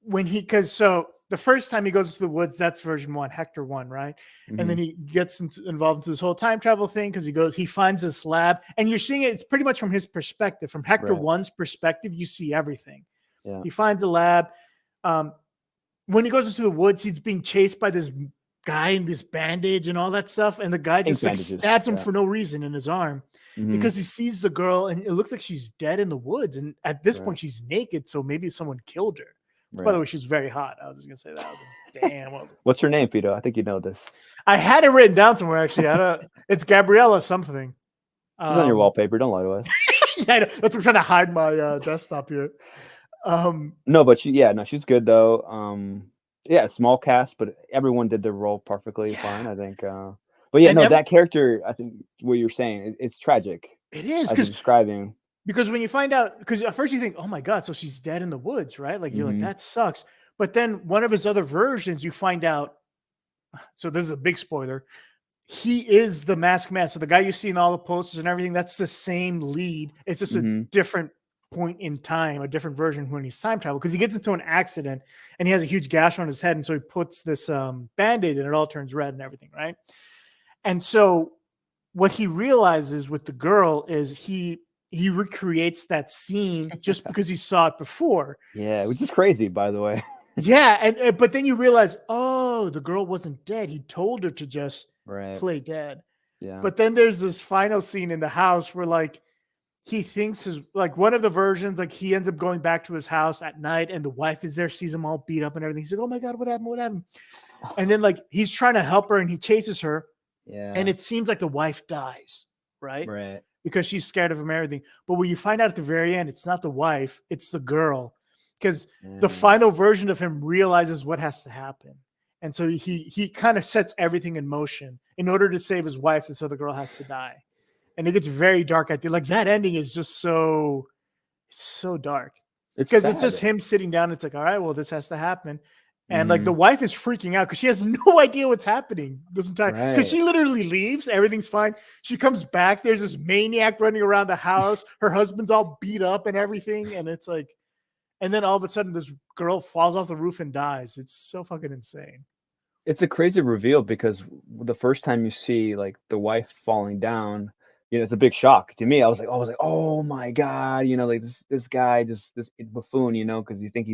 because the first time he goes to the woods, that's version 1, Hector 1, right? And then he gets involved into this whole time travel thing because he finds this lab, and you're seeing it. It's pretty much from his perspective, from Hector Right. 1's perspective. You see everything. Yeah. He finds a lab. When he goes into the woods, he's being chased by this guy in this bandage and all that stuff, and the guy just like bandages, stabs him yeah. for no reason in his arm Mhm. because he sees the girl, and it looks like she's dead in the woods. And at this Right. point, she's naked, so maybe someone killed her. By Right. the way, she's very hot. I was just gonna say that. I was like, damn. What's her name, Fido? I think you know this. I had it written down somewhere actually. I don't. It's Gabriella something. She's on your wallpaper. Don't lie to us. Yeah, I know. That's why I'm trying to hide my desktop here. No, but she's good though. Yeah, small cast, but everyone did their role perfectly fine, I think. But yeah, And no, that character, I think what you're saying, it's tragic. it is As you're describing. because when you find out, because at first you think, oh my god, so she's dead in the woods, right? Like you're like, Mhm. that sucks. But then one of his other versions, you find out. So this is a big spoiler. He is the masked man. So the guy you see in all the posters and everything, that's the same lead. It's just a Mhm. different point in time, a different version when he's time travel, because he gets into an accident and he has a huge gash on his head. And so he puts this band-aid and it all turns red and everything, right? And so what he realizes with the girl is he recreates that scene just because he saw it before. Yeah, which is crazy, by the way. Yeah, and but then you realize, oh, the girl wasn't dead. He told her to just Right. play dead. Yeah. But then there's this final scene in the house where like he thinks one of the versions, like he ends up going back to his house at night and the wife is there, sees him all beat up and everything. He's like, oh my God, what happened? What happened? And then like he's trying to help her and he chases her. Yeah. And it seems like the wife dies, right? Right. Because she's scared of him and everything. But when you find out at the very end, it's not the wife, it's the girl. because the final version of him realizes what has to happen. And so he kind of sets everything in motion in order to save his wife. And so the girl has to die. And it gets very dark. I think like that ending is just so dark because it's just him sitting down. It's like, all right, well, this has to happen. And like the wife is freaking out because she has no idea what's happening this entire time. Because she literally leaves, everything's fine. She comes back. There's this maniac running around the house. Her husband's all beat up and everything. And it's like, and then all of a sudden this girl falls off the roof and dies. It's so fucking insane. It's a crazy reveal because the first time you see like the wife falling down, it's a big shock to me. I was like, oh my God, like this guy, just this buffoon, because you think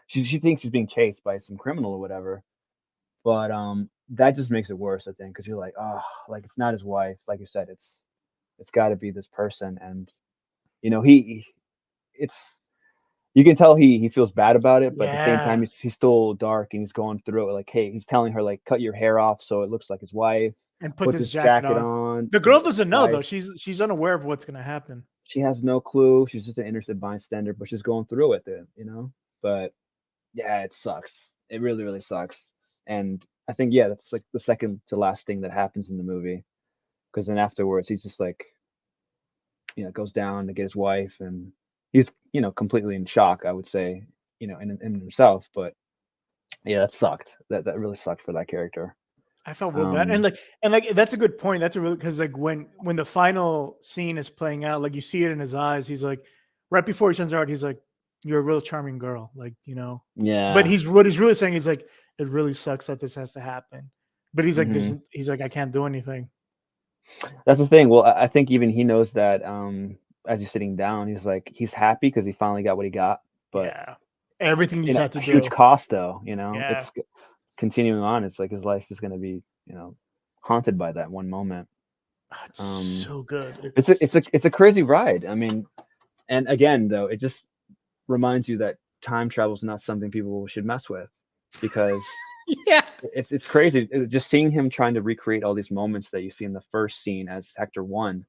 she thinks he's being chased by some criminal or whatever. But that just makes it worse, I think, because you're like, oh, like it's not his wife. Like you said, it's got to be this person, and you can tell he feels bad about it, but at the same time he's still dark and he's going through it. Like, hey, he's telling her like, cut your hair off so it looks like his wife, and put this jacket on. The girl doesn't know though. She's unaware of what's gonna happen. She has no clue. She's just an interested bystander, but she's going through it, But yeah, it sucks. It really, really sucks. And I think that's like the second to last thing that happens in the movie, because then afterwards he's just like, goes down to get his wife, and he's completely in shock, I would say, in himself. But yeah, that sucked. That really sucked for that character. I felt real bad, and like that's a good point. That's a really, because like when the final scene is playing out, like you see it in his eyes. He's like, right before he sends her out, he's like, "You're a real charming girl," like Yeah. But what he's really saying is like, it really sucks that this has to happen. But he's like, he's like, I can't do anything. That's the thing. Well, I think even he knows that. As he's sitting down, he's like, he's happy because he finally got what he got. But everything he's had to do, huge cost though. It's continuing on. It's like his life is going to be, haunted by that one moment. It's so good. It's a crazy ride. I mean, and again though, it just reminds you that time travel is not something people should mess with, because it's crazy. Just seeing him trying to recreate all these moments that you see in the first scene as Hector 1.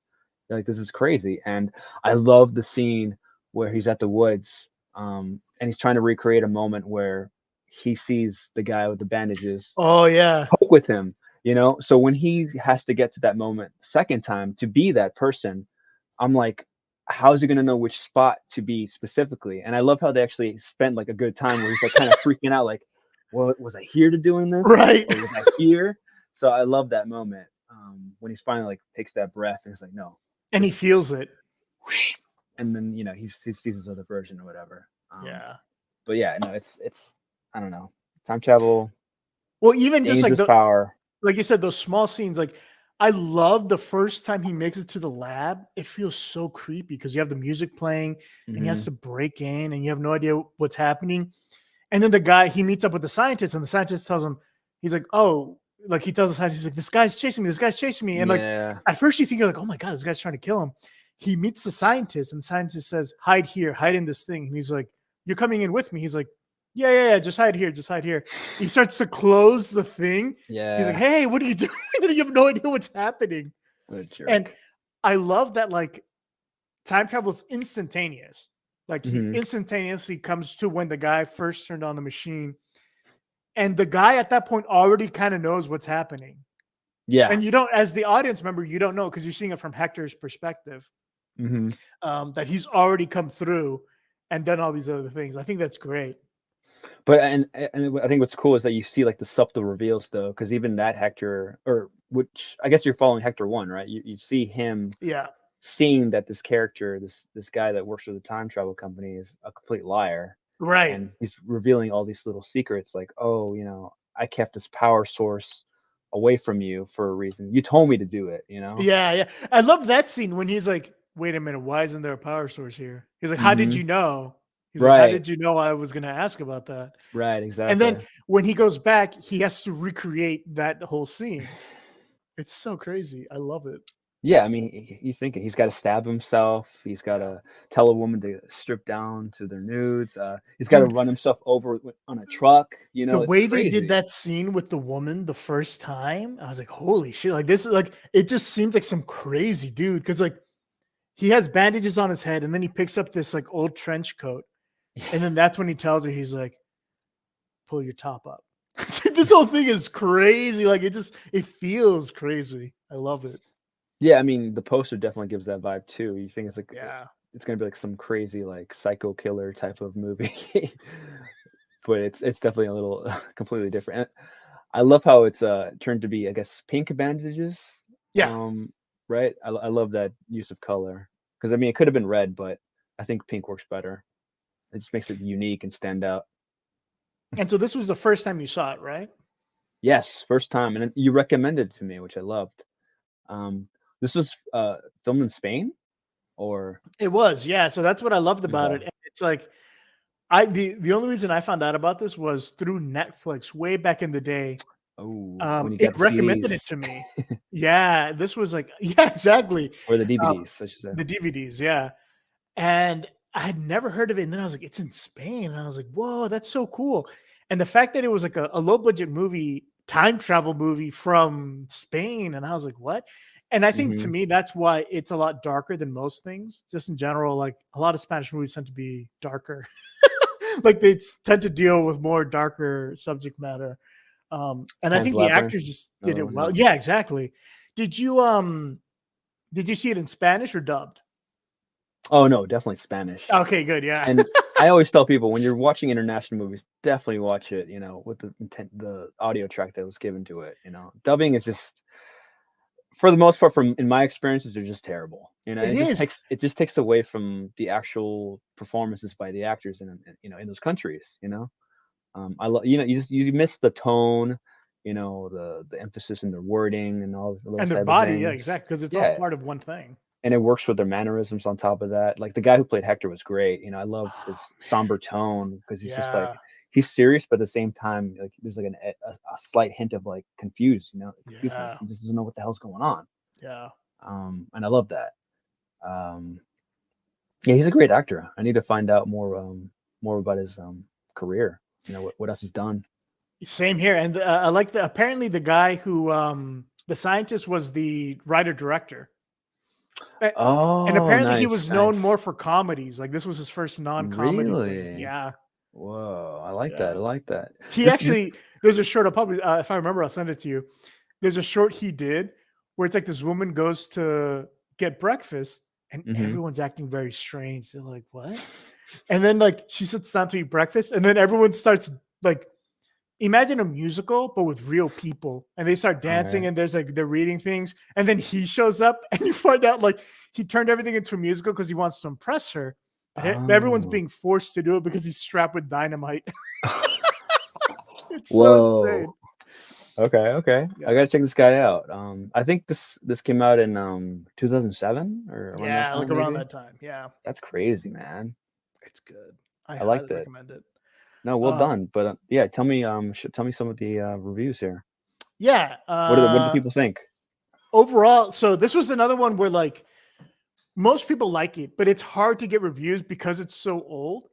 Like, this is crazy. And I love the scene where he's at the woods, and he's trying to recreate a moment where he sees the guy with the bandages poke with him, so when he has to get to that moment second time to be that person, I'm like, how's he going to know which spot to be specifically? And I love how they actually spent like a good time where he's like kind of freaking out, like, well, was I here to doing this, right? Or was I here? So I love that moment when he's finally like takes that breath and he's like, no. And he feels it. And then, he sees his other version or whatever. But yeah, no, it's I don't know. Time travel. Well, even just like power. Like you said, those small scenes, like I love the first time he makes it to the lab. It feels so creepy because you have the music playing and he has to break in and you have no idea what's happening. And then the guy, he meets up with the scientist, and the scientist tells him, he's like, oh, like he tells the scientist, he's like, this guy's chasing me. And like, at first you think you're like, oh my God, this guy's trying to kill him. He meets the scientist, and the scientist says, hide here, hide in this thing. And he's like, you're coming in with me. He's like, yeah, just hide here. He starts to close the thing. Yeah. He's like, hey, what are you doing? And you have no idea what's happening. And I love that, like, time travel is instantaneous. Like, he instantaneously comes to when the guy first turned on the machine. And the guy at that point already kind of knows what's happening. Yeah. And you don't, as the audience member, you don't know because you're seeing it from Hector's perspective. That he's already come through and done all these other things. I think that's great. But and I think what's cool is that you see like the subtle reveals though, because even that Hector, or which I guess you're following Hector 1, right? You see him seeing that this character, this guy that works for the time travel company, is a complete liar. Right. And he's revealing all these little secrets, like, oh, I kept this power source away from you for a reason. You told me to do it, Yeah. I love that scene when he's like, wait a minute, why isn't there a power source here? He's like, how did you know? He's like, how did you know I was going to ask about that? Right, exactly. And then when he goes back, he has to recreate that whole scene. It's so crazy. I love it. Yeah, I mean, you think he's got to stab himself. He's got to tell a woman to strip down to their nudes. He's got to run himself over on a truck. The way they did that scene with the woman the first time, I was like, holy shit. Like, this is like, it just seems like some crazy dude. Cause like he has bandages on his head and then he picks up this like old trench coat And then that's when he tells her, he's like, pull your top up. This whole thing is crazy. Like it feels crazy. I love it. Yeah, I mean, the poster definitely gives that vibe too. You think it's like it's gonna be like some crazy like psycho killer type of movie, but it's definitely a little completely different. And I love how it's turned to be, I guess, pink bandages. Yeah. Right. I love that use of color because I mean it could have been red, but I think pink works better. It just makes it unique and stand out. And so this was the first time you saw it, right? Yes, first time, and you recommended it to me, which I loved. This was filmed in Spain, or It was, yeah. So that's what I loved about it. Okay. And it's like the only reason I found out about this was through Netflix way back in the day. When you It got the recommended CDs it to me. Yeah, this was like, yeah, exactly. or the DVDs, I should say. The DVDs, yeah. And I had never heard of it. And then I was like, it's in Spain. And I was like, whoa, that's so cool. And the fact that it was like a low budget movie, time travel movie from Spain. And I was like, what? And I think to me, that's why it's a lot darker than most things. Just in general, like a lot of Spanish movies tend to be darker. Like they tend to deal with more darker subject matter. And I think the actors just did it well. Yeah, exactly. Did you see it in Spanish or dubbed? Oh no, definitely Spanish. Okay, good. Yeah. And I always tell people when you're watching international movies, definitely watch it, with the intent, the audio track that was given to it. Dubbing is just, for the most part, in my experiences, they're just terrible. It just takes away from the actual performances by the actors in those countries. I love, you miss the tone, the emphasis in their wording and all those and their type body. of things. Yeah, exactly, because it's all part of one thing. And it works with their mannerisms on top of that. Like the guy who played Hector was great. I love his somber tone because he's just like, he's serious, but at the same time, like there's like a slight hint of like confused. Confused. He just doesn't know what the hell's going on. Yeah. And I love that. Yeah, he's a great actor. I need to find out more about his career. What else he's done. Same here. And I like apparently the guy who the scientist was the writer director. Oh, and apparently he nice, was known more for comedies. Like this was his first non-comedy film. Yeah. Whoa, I like that. I like that. He actually, there's a short, if I remember, I'll send it to you. There's a short he did where it's like this woman goes to get breakfast and everyone's acting very strange. They're like, what? And then like she sits down to eat breakfast and then everyone starts like, imagine a musical, but with real people. And they start dancing and there's like, they're reading things. And then he shows up and you find out like he turned everything into a musical because he wants to impress her. But everyone's being forced to do it because he's strapped with dynamite. It's so insane. Okay. Yeah. I gotta check this guy out. I think this came out in 2007 or around that time. Yeah. That's crazy, man. It's good. I like that. Recommend it. No, well done. But yeah, tell me some of the reviews here. Yeah. What do the people think? Overall, so this was another one where like most people like it, but it's hard to get reviews because it's so old.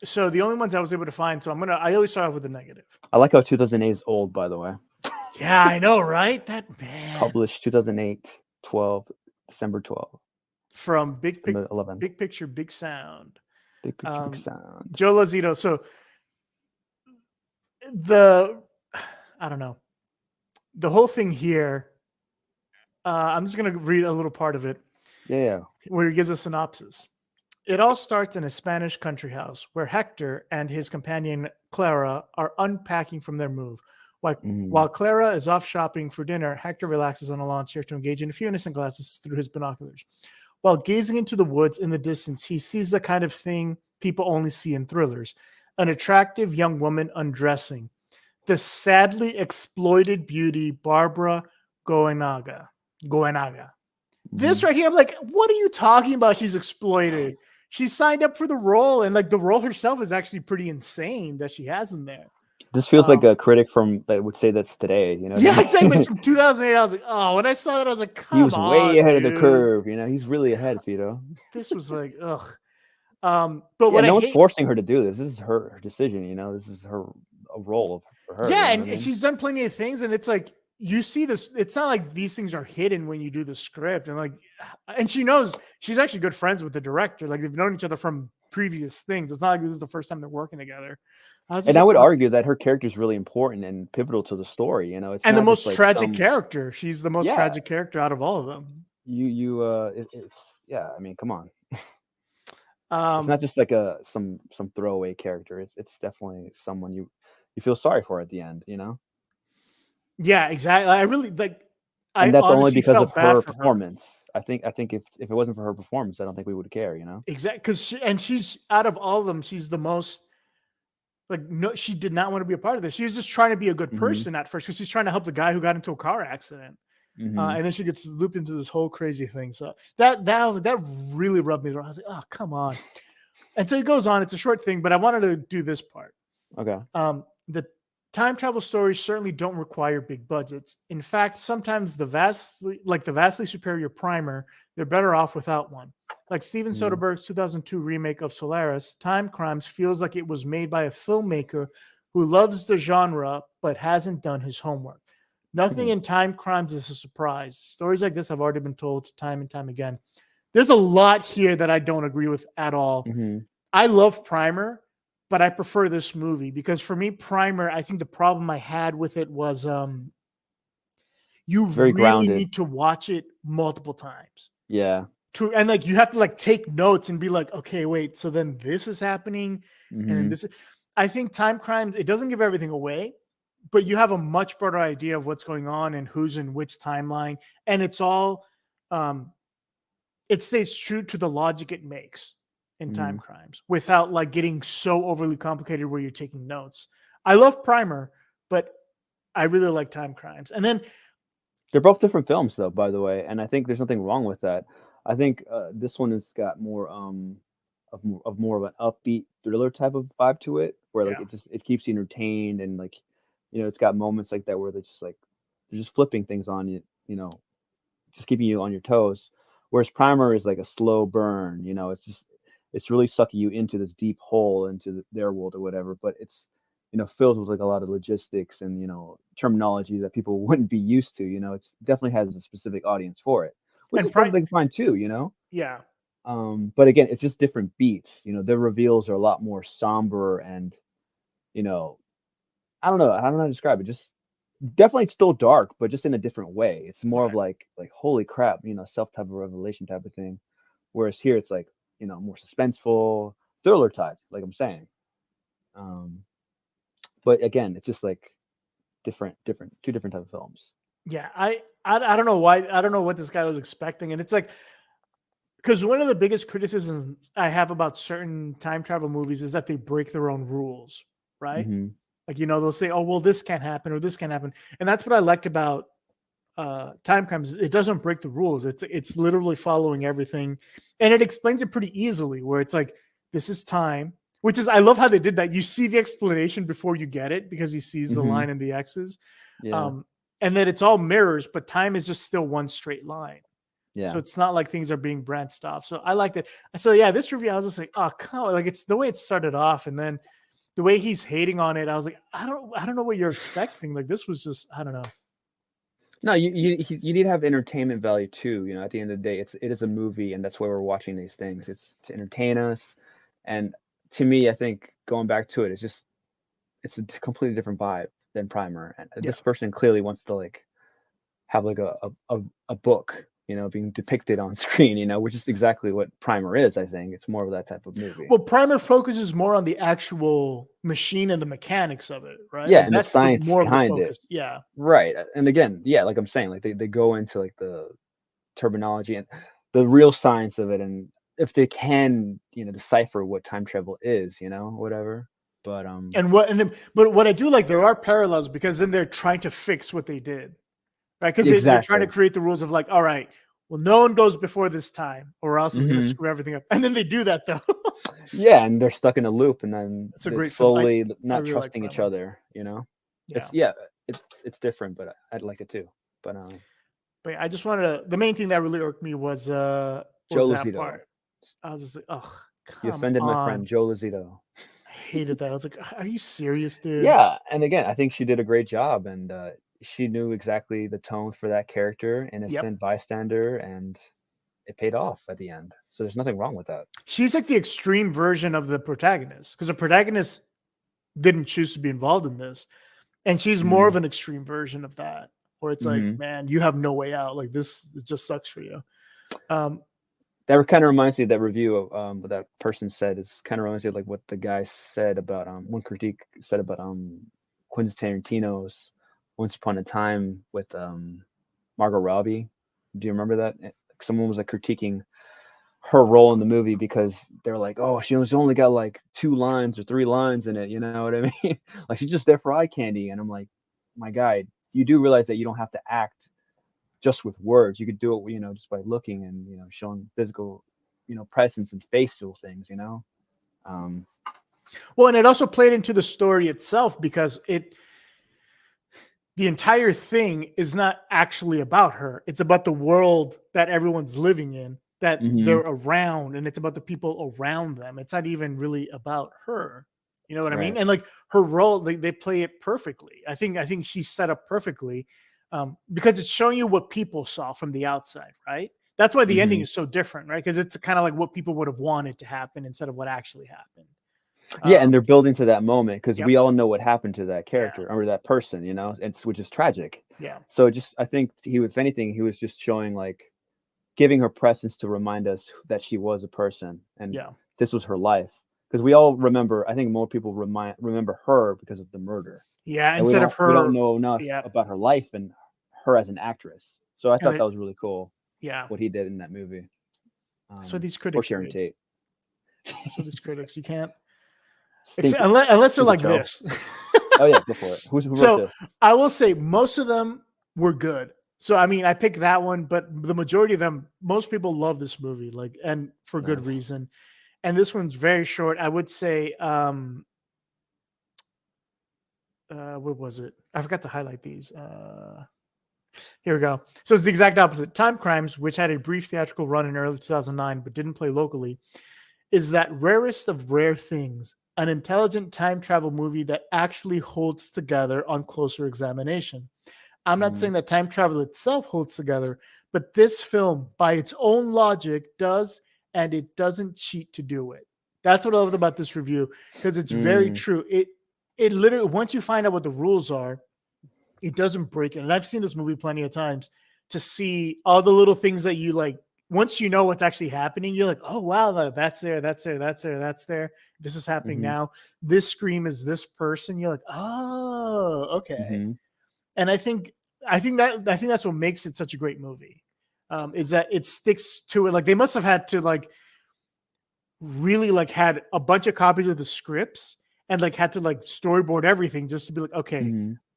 So the only ones I was able to find. So I always start off with a negative. I like how 2008 is old, by the way. Yeah, I know, right? That man. Published 2008, December 12. From Big Picture, Big Sound. Big Picture, Big Sound. Joe Lazito. So I don't know. The whole thing here, I'm just going to read a little part of it. Yeah. Where he gives a synopsis. It all starts in a Spanish country house where Hector and his companion Clara are unpacking from their move. While Clara is off shopping for dinner, Hector relaxes on a lawn chair to engage in a few innocent glances through his binoculars. While gazing into the woods in the distance, he sees the kind of thing people only see in thrillers: an attractive young woman undressing. The sadly exploited beauty, Barbara Goenaga. This right here, I'm like, what are you talking about? She's exploited. She signed up for the role, and like the role herself is actually pretty insane that she has in there. This feels like a critic that would say that's today, Yeah, exactly. It's from 2008. I was like, oh, when I saw that, I was like, come on, he was way ahead of the curve. He's really ahead, Fito. This was like, ugh. But what no one's forcing her to do this. This is her decision. This is a role for her. Yeah, and she's done plenty of things, and it's like you see this. It's not like these things are hidden when you do the script, and like, and she knows she's actually good friends with the director. Like they've known each other from previous things. It's not like this is the first time they're working together. And I would argue that her character is really important and pivotal to the story. You know, it's and the not most just like tragic some, character. She's the most yeah, tragic character out of all of them. it's yeah. I mean, come on. It's not just like some throwaway character. It's definitely someone you feel sorry for at the end. You know. Yeah, exactly. I really like. I And that's only honestly because of felt bad her for her. performance. I think if it wasn't for her performance, I don't think we would care. You know. Exactly, because she's out of all of them, she's the most like. No, she did not want to be a part of this. She was just trying to be a good Mm-hmm. person at first because she's trying to help the guy who got into a car accident, Mm-hmm. and then she gets looped into this whole crazy thing. So that I was like, that really rubbed me wrong. I was like, oh come on. And so it goes on. It's a short thing, but I wanted to do this part. Okay. The time travel stories certainly don't require big budgets. In fact, sometimes the vastly superior Primer, they're better off without one. Like Steven Soderbergh's 2002 remake of Solaris, Timecrimes feels like it was made by a filmmaker who loves the genre but hasn't done his homework. Nothing in Timecrimes is a surprise. Stories like this have already been told time and time again. There's a lot here that I don't agree with at all. Mm-hmm. I love Primer, but I prefer this movie because for me, Primer, I think the problem I had with it was you very really grounded. need to watch it multiple times. Yeah. And like you have to like take notes and be like, okay, wait, so then this is happening, and then this. I think Timecrimes, it doesn't give everything away, but you have a much better idea of what's going on and who's in which timeline, and it's all it stays true to the logic it makes in Timecrimes without like getting so overly complicated where you're taking notes. I love Primer, but I really like Timecrimes. And then they're both different films though, by the way, and I think there's nothing wrong with that. I think this one has got more of more of an upbeat thriller type of vibe to it, where like it keeps you entertained, and like, you know, it's got moments like that where they're just flipping things on you, you know, just keeping you on your toes. Whereas Primer is like a slow burn, you know, it's really sucking you into this deep hole into their world or whatever, but it's, you know, filled with like a lot of logistics and, you know, terminology that people wouldn't be used to. You know, it's definitely has a specific audience for it, which is perfectly fine too, you know. Yeah. But again, it's just different beats. You know, their reveals are a lot more somber and, you know, I don't know how to describe it. Just definitely still dark, but just in a different way. It's more of like holy crap, you know, self type of revelation type of thing. Whereas here it's like, you know, more suspenseful, thriller type, like I'm saying. But again, it's just like different, two different type of films. Yeah, I don't know why. I don't know what this guy was expecting, and it's like, because one of the biggest criticisms I have about certain time travel movies is that they break their own rules, right? Like, you know, they'll say, "Oh, well, this can't happen or this can't happen," and that's what I liked about Timecrimes. It doesn't break the rules. It's literally following everything, and it explains it pretty easily. Where it's like, this is time. Which is, I love how they did that. You see the explanation before you get it because he sees the line and the X's. Yeah. And then it's all mirrors, but time is just still one straight line. Yeah. So it's not like things are being branched off. So I liked it. So yeah, this review, I was just like, oh, come on. Like, it's the way it started off. And then the way he's hating on it, I was like, I don't know what you're expecting. Like, this was just, I don't know. No, you need to have entertainment value too. You know, at the end of the day, it is a movie, and that's why we're watching these things. It's to entertain us. And to me, I think going back to it, it's a completely different vibe than Primer. And this person clearly wants to like have like a book, you know, being depicted on screen, you know, which is exactly what Primer is. I think it's more of that type of movie. Well, Primer focuses more on the actual machine and the mechanics of it, right? Yeah, like, and that's the science more behind of the focus. it. Yeah, right. And again, yeah, like I'm saying, like they go into like the terminology and the real science of it, and if they can, you know, decipher what time travel is, you know, whatever. But but what I do like, there are parallels because then they're trying to fix what they did, right? Because they're trying to create the rules of like, all right, well, no one goes before this time, or else it's going to screw everything up. And then they do that though. Yeah, and they're stuck in a loop, and then it's a great slowly film. not really trusting like each other. You know, it's different, but I'd like it too. But yeah, I just wanted to. The main thing that really irked me was that part. I was just like, oh, come you offended my friend Joe Lozito. I hated that. I was like, are you serious, dude? Yeah, and again, I think she did a great job, and she knew exactly the tone for that character, innocent bystander, and it paid off at the end. So there's nothing wrong with that. She's like the extreme version of the protagonist, because the protagonist didn't choose to be involved in this, and she's more of an extreme version of that, where it's like, man, you have no way out. Like this, it just sucks for you. That kind of reminds me of that review of what that person said. Is kind of reminds me of like what the guy said about one critique said about Quentin Tarantino's Once Upon a Time with Margot Robbie. Do you remember that? Someone was like critiquing her role in the movie because they're like, oh, she only got like 2 lines or 3 lines in it. You know what I mean? Like she's just there for eye candy. And I'm like, my guy, you do realize that you don't have to act just with words. You could do it, just by looking and, showing physical, presence and facial things, Well, and it also played into the story itself, because the entire thing is not actually about her. It's about the world that everyone's living in, that they're around, and it's about the people around them. It's not even really about her. You know what I mean? And like her role, they play it perfectly. I think she's set up perfectly. Because it's showing you what people saw from the outside, right? That's why the ending is so different, right? Because it's kind of like what people would have wanted to happen instead of what actually happened. Yeah, and they're building to that moment because we all know what happened to that character or that person, which is tragic. Yeah. So I think if anything, he was just showing like giving her presence to remind us that she was a person and this was her life. Because we all remember, I think more people remember her because of the murder. Yeah, and instead of her, we don't know enough about her life and her as an actress. So I thought that was really cool. Yeah, what he did in that movie. That's what these critics. Or Sharon Tate. That's what these critics. You can't, unless they're like this. Oh yeah, go for it. Who wrote so this? I will say most of them were good. So I mean, I picked that one, but the majority of them, most people love this movie, like, and for good reason. And this one's very short. I would say. Where was it? I forgot to highlight these. Here we go. So it's the exact opposite. Timecrimes, which had a brief theatrical run in early 2009 but didn't play locally, is that rarest of rare things, an intelligent time travel movie that actually holds together on closer examination. I'm not saying that time travel itself holds together, but this film, by its own logic, does, and it doesn't cheat to do it. That's what I loved about this review, because it's very true. It literally, once you find out what the rules are, it doesn't break it. And I've seen this movie plenty of times to see all the little things that you like. Once you know what's actually happening, you're like, oh, wow, that's there, that's there, that's there, that's there. This is happening now. This scream is this person. You're like, oh, okay. And I think that's what makes it such a great movie, is that it sticks to it. Like they must have had to like really like had a bunch of copies of the scripts and like had to like storyboard everything just to be like, okay,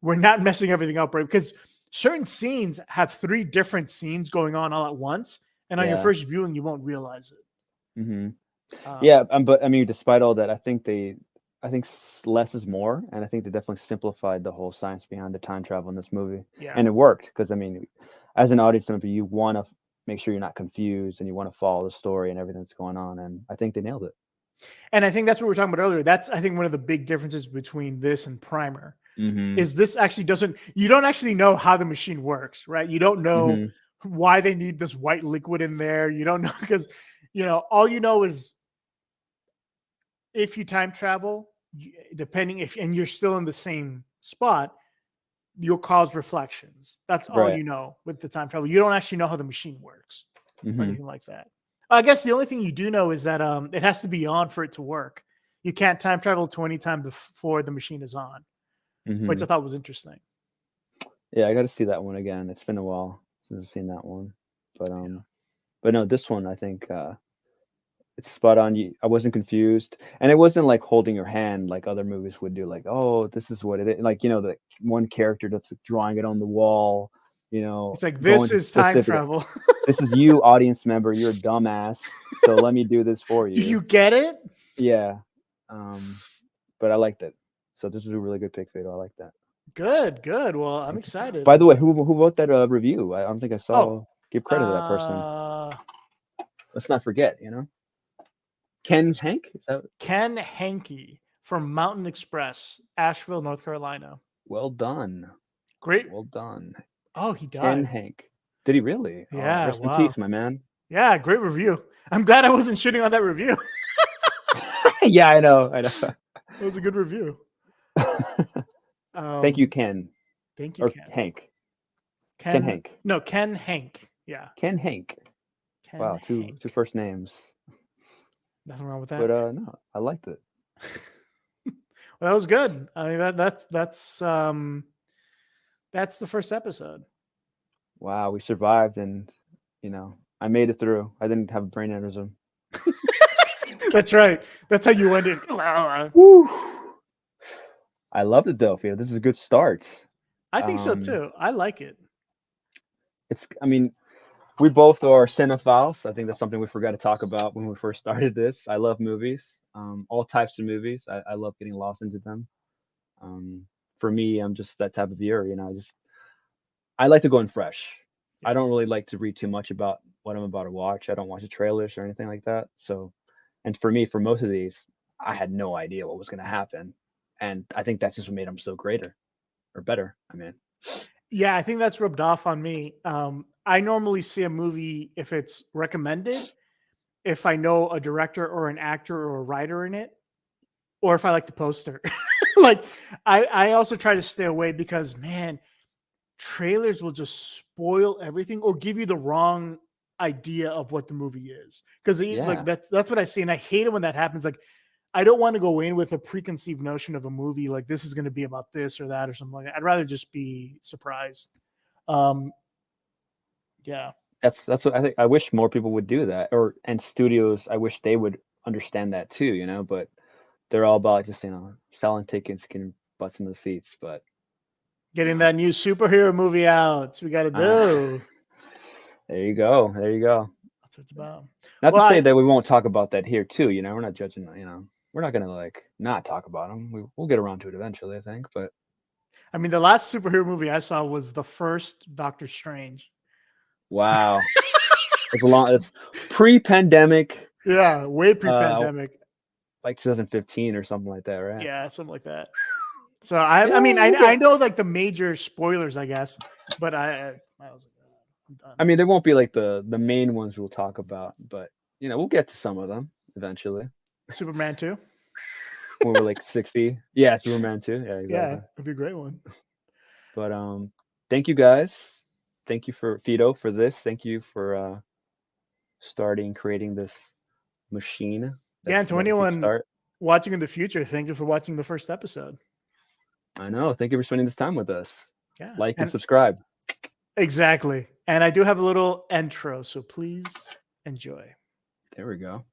we're not messing everything up, right? Because certain scenes have 3 different scenes going on all at once, and on your first viewing, you won't realize it. But I mean, despite all that, I think less is more, and I think they definitely simplified the whole science behind the time travel in this movie. And it worked because I mean, as an audience member, you want to make sure you're not confused and you want to follow the story and everything that's going on, and I think they nailed it. And I think that's what we were talking about earlier. That's, I think, one of the big differences between this and Primer is this actually you don't actually know how the machine works, right? You don't know why they need this white liquid in there. You don't know because, all you know is if you time travel, depending and you're still in the same spot, you'll cause reflections. That's all you know with the time travel. You don't actually know how the machine works or anything like that. I guess the only thing you do know is that it has to be on for it to work. You can't time travel to any time before the machine is on, which I thought was interesting. Yeah, I got to see that one again. It's been a while since I've seen that one, but no, this one I think it's spot on. I wasn't confused, and it wasn't like holding your hand like other movies would do. Like, oh, this is what it is. Like the one character that's drawing it on the wall. It's like this is time travel. This is you, audience member. You're a dumbass. So let me do this for you. Do you get it? Yeah. But I liked it. So this was a really good pick, Fado. I like that. Good. Well, I'm excited. By the way, who wrote that review? I don't think I saw. Give credit to that person. Let's not forget. Ken Hank? Is that Ken Hankey from Mountain Express, Asheville, North Carolina. Well done. Great. Well done. Oh, he Ken died. Hank. Did he really? Yeah, Oh, rest in wow. peace, my man. Yeah, great review. I'm glad I wasn't shitting on that review. Yeah, I know. That was a good review. Thank you, Ken. Thank you, Or Ken. Hank. Ken Hank. No, Ken Hank. Yeah. Ken Hank. Ken Wow, two Hank. first names. Nothing wrong with that. But no, I liked it. Well, that was good. I mean, that's the first episode. Wow, we survived, and I made it through. I didn't have a brain aneurysm. That's right. That's how you ended. Woo! I loved it though, Theo. This is a good start. I think so too. I like it. I mean, we both are cinephiles. I think that's something we forgot to talk about when we first started this. I love movies, all types of movies. I love getting lost into them. For me, I'm just that type of viewer. I like to go in fresh. I don't really like to read too much about what I'm about to watch. I don't watch the trailers or anything like that. So, and for me, for most of these, I had no idea what was going to happen, and I think that's just what made them so greater or better. I mean, yeah, I think that's rubbed off on me. I normally see a movie if it's recommended, if I know a director or an actor or a writer in it, or if I like the poster. Like, I also try to stay away because, man, trailers will just spoil everything or give you the wrong idea of what the movie is. Because like that's what I see, and I hate it when that happens. Like, I don't want to go in with a preconceived notion of a movie, like this is going to be about this or that or something like that. I'd rather just be surprised. Yeah. that's what I think. I wish more people would do that, and studios. I wish they would understand that too. But they're all about just selling tickets, getting butts in the seats. But getting that new superhero movie out, we got to do. There you go. There you go. That's what it's about. Not to say that we won't talk about that here too. We're not judging. We're not gonna not talk about them. We'll get around to it eventually, I think. But I mean, the last superhero movie I saw was the first Doctor Strange. Wow, it's pre-pandemic. Yeah, way pre-pandemic. Like 2015 or something like that, right? Yeah, something like that. So I mean, I know like the major spoilers, I guess, but I was like, I'm done. I mean, there won't be like the main ones we'll talk about, but we'll get to some of them eventually. Superman 2. When we're like 60. Yeah, Superman 2. Yeah, exactly. Yeah, that'd be a great one. But thank you guys. Thank you for Fido for this. Thank you for creating this machine. Yeah, and to anyone watching in the future, thank you for watching the first episode. I know. Thank you for spending this time with us. Yeah. Like and subscribe. Exactly. And I do have a little intro, so please enjoy. There we go.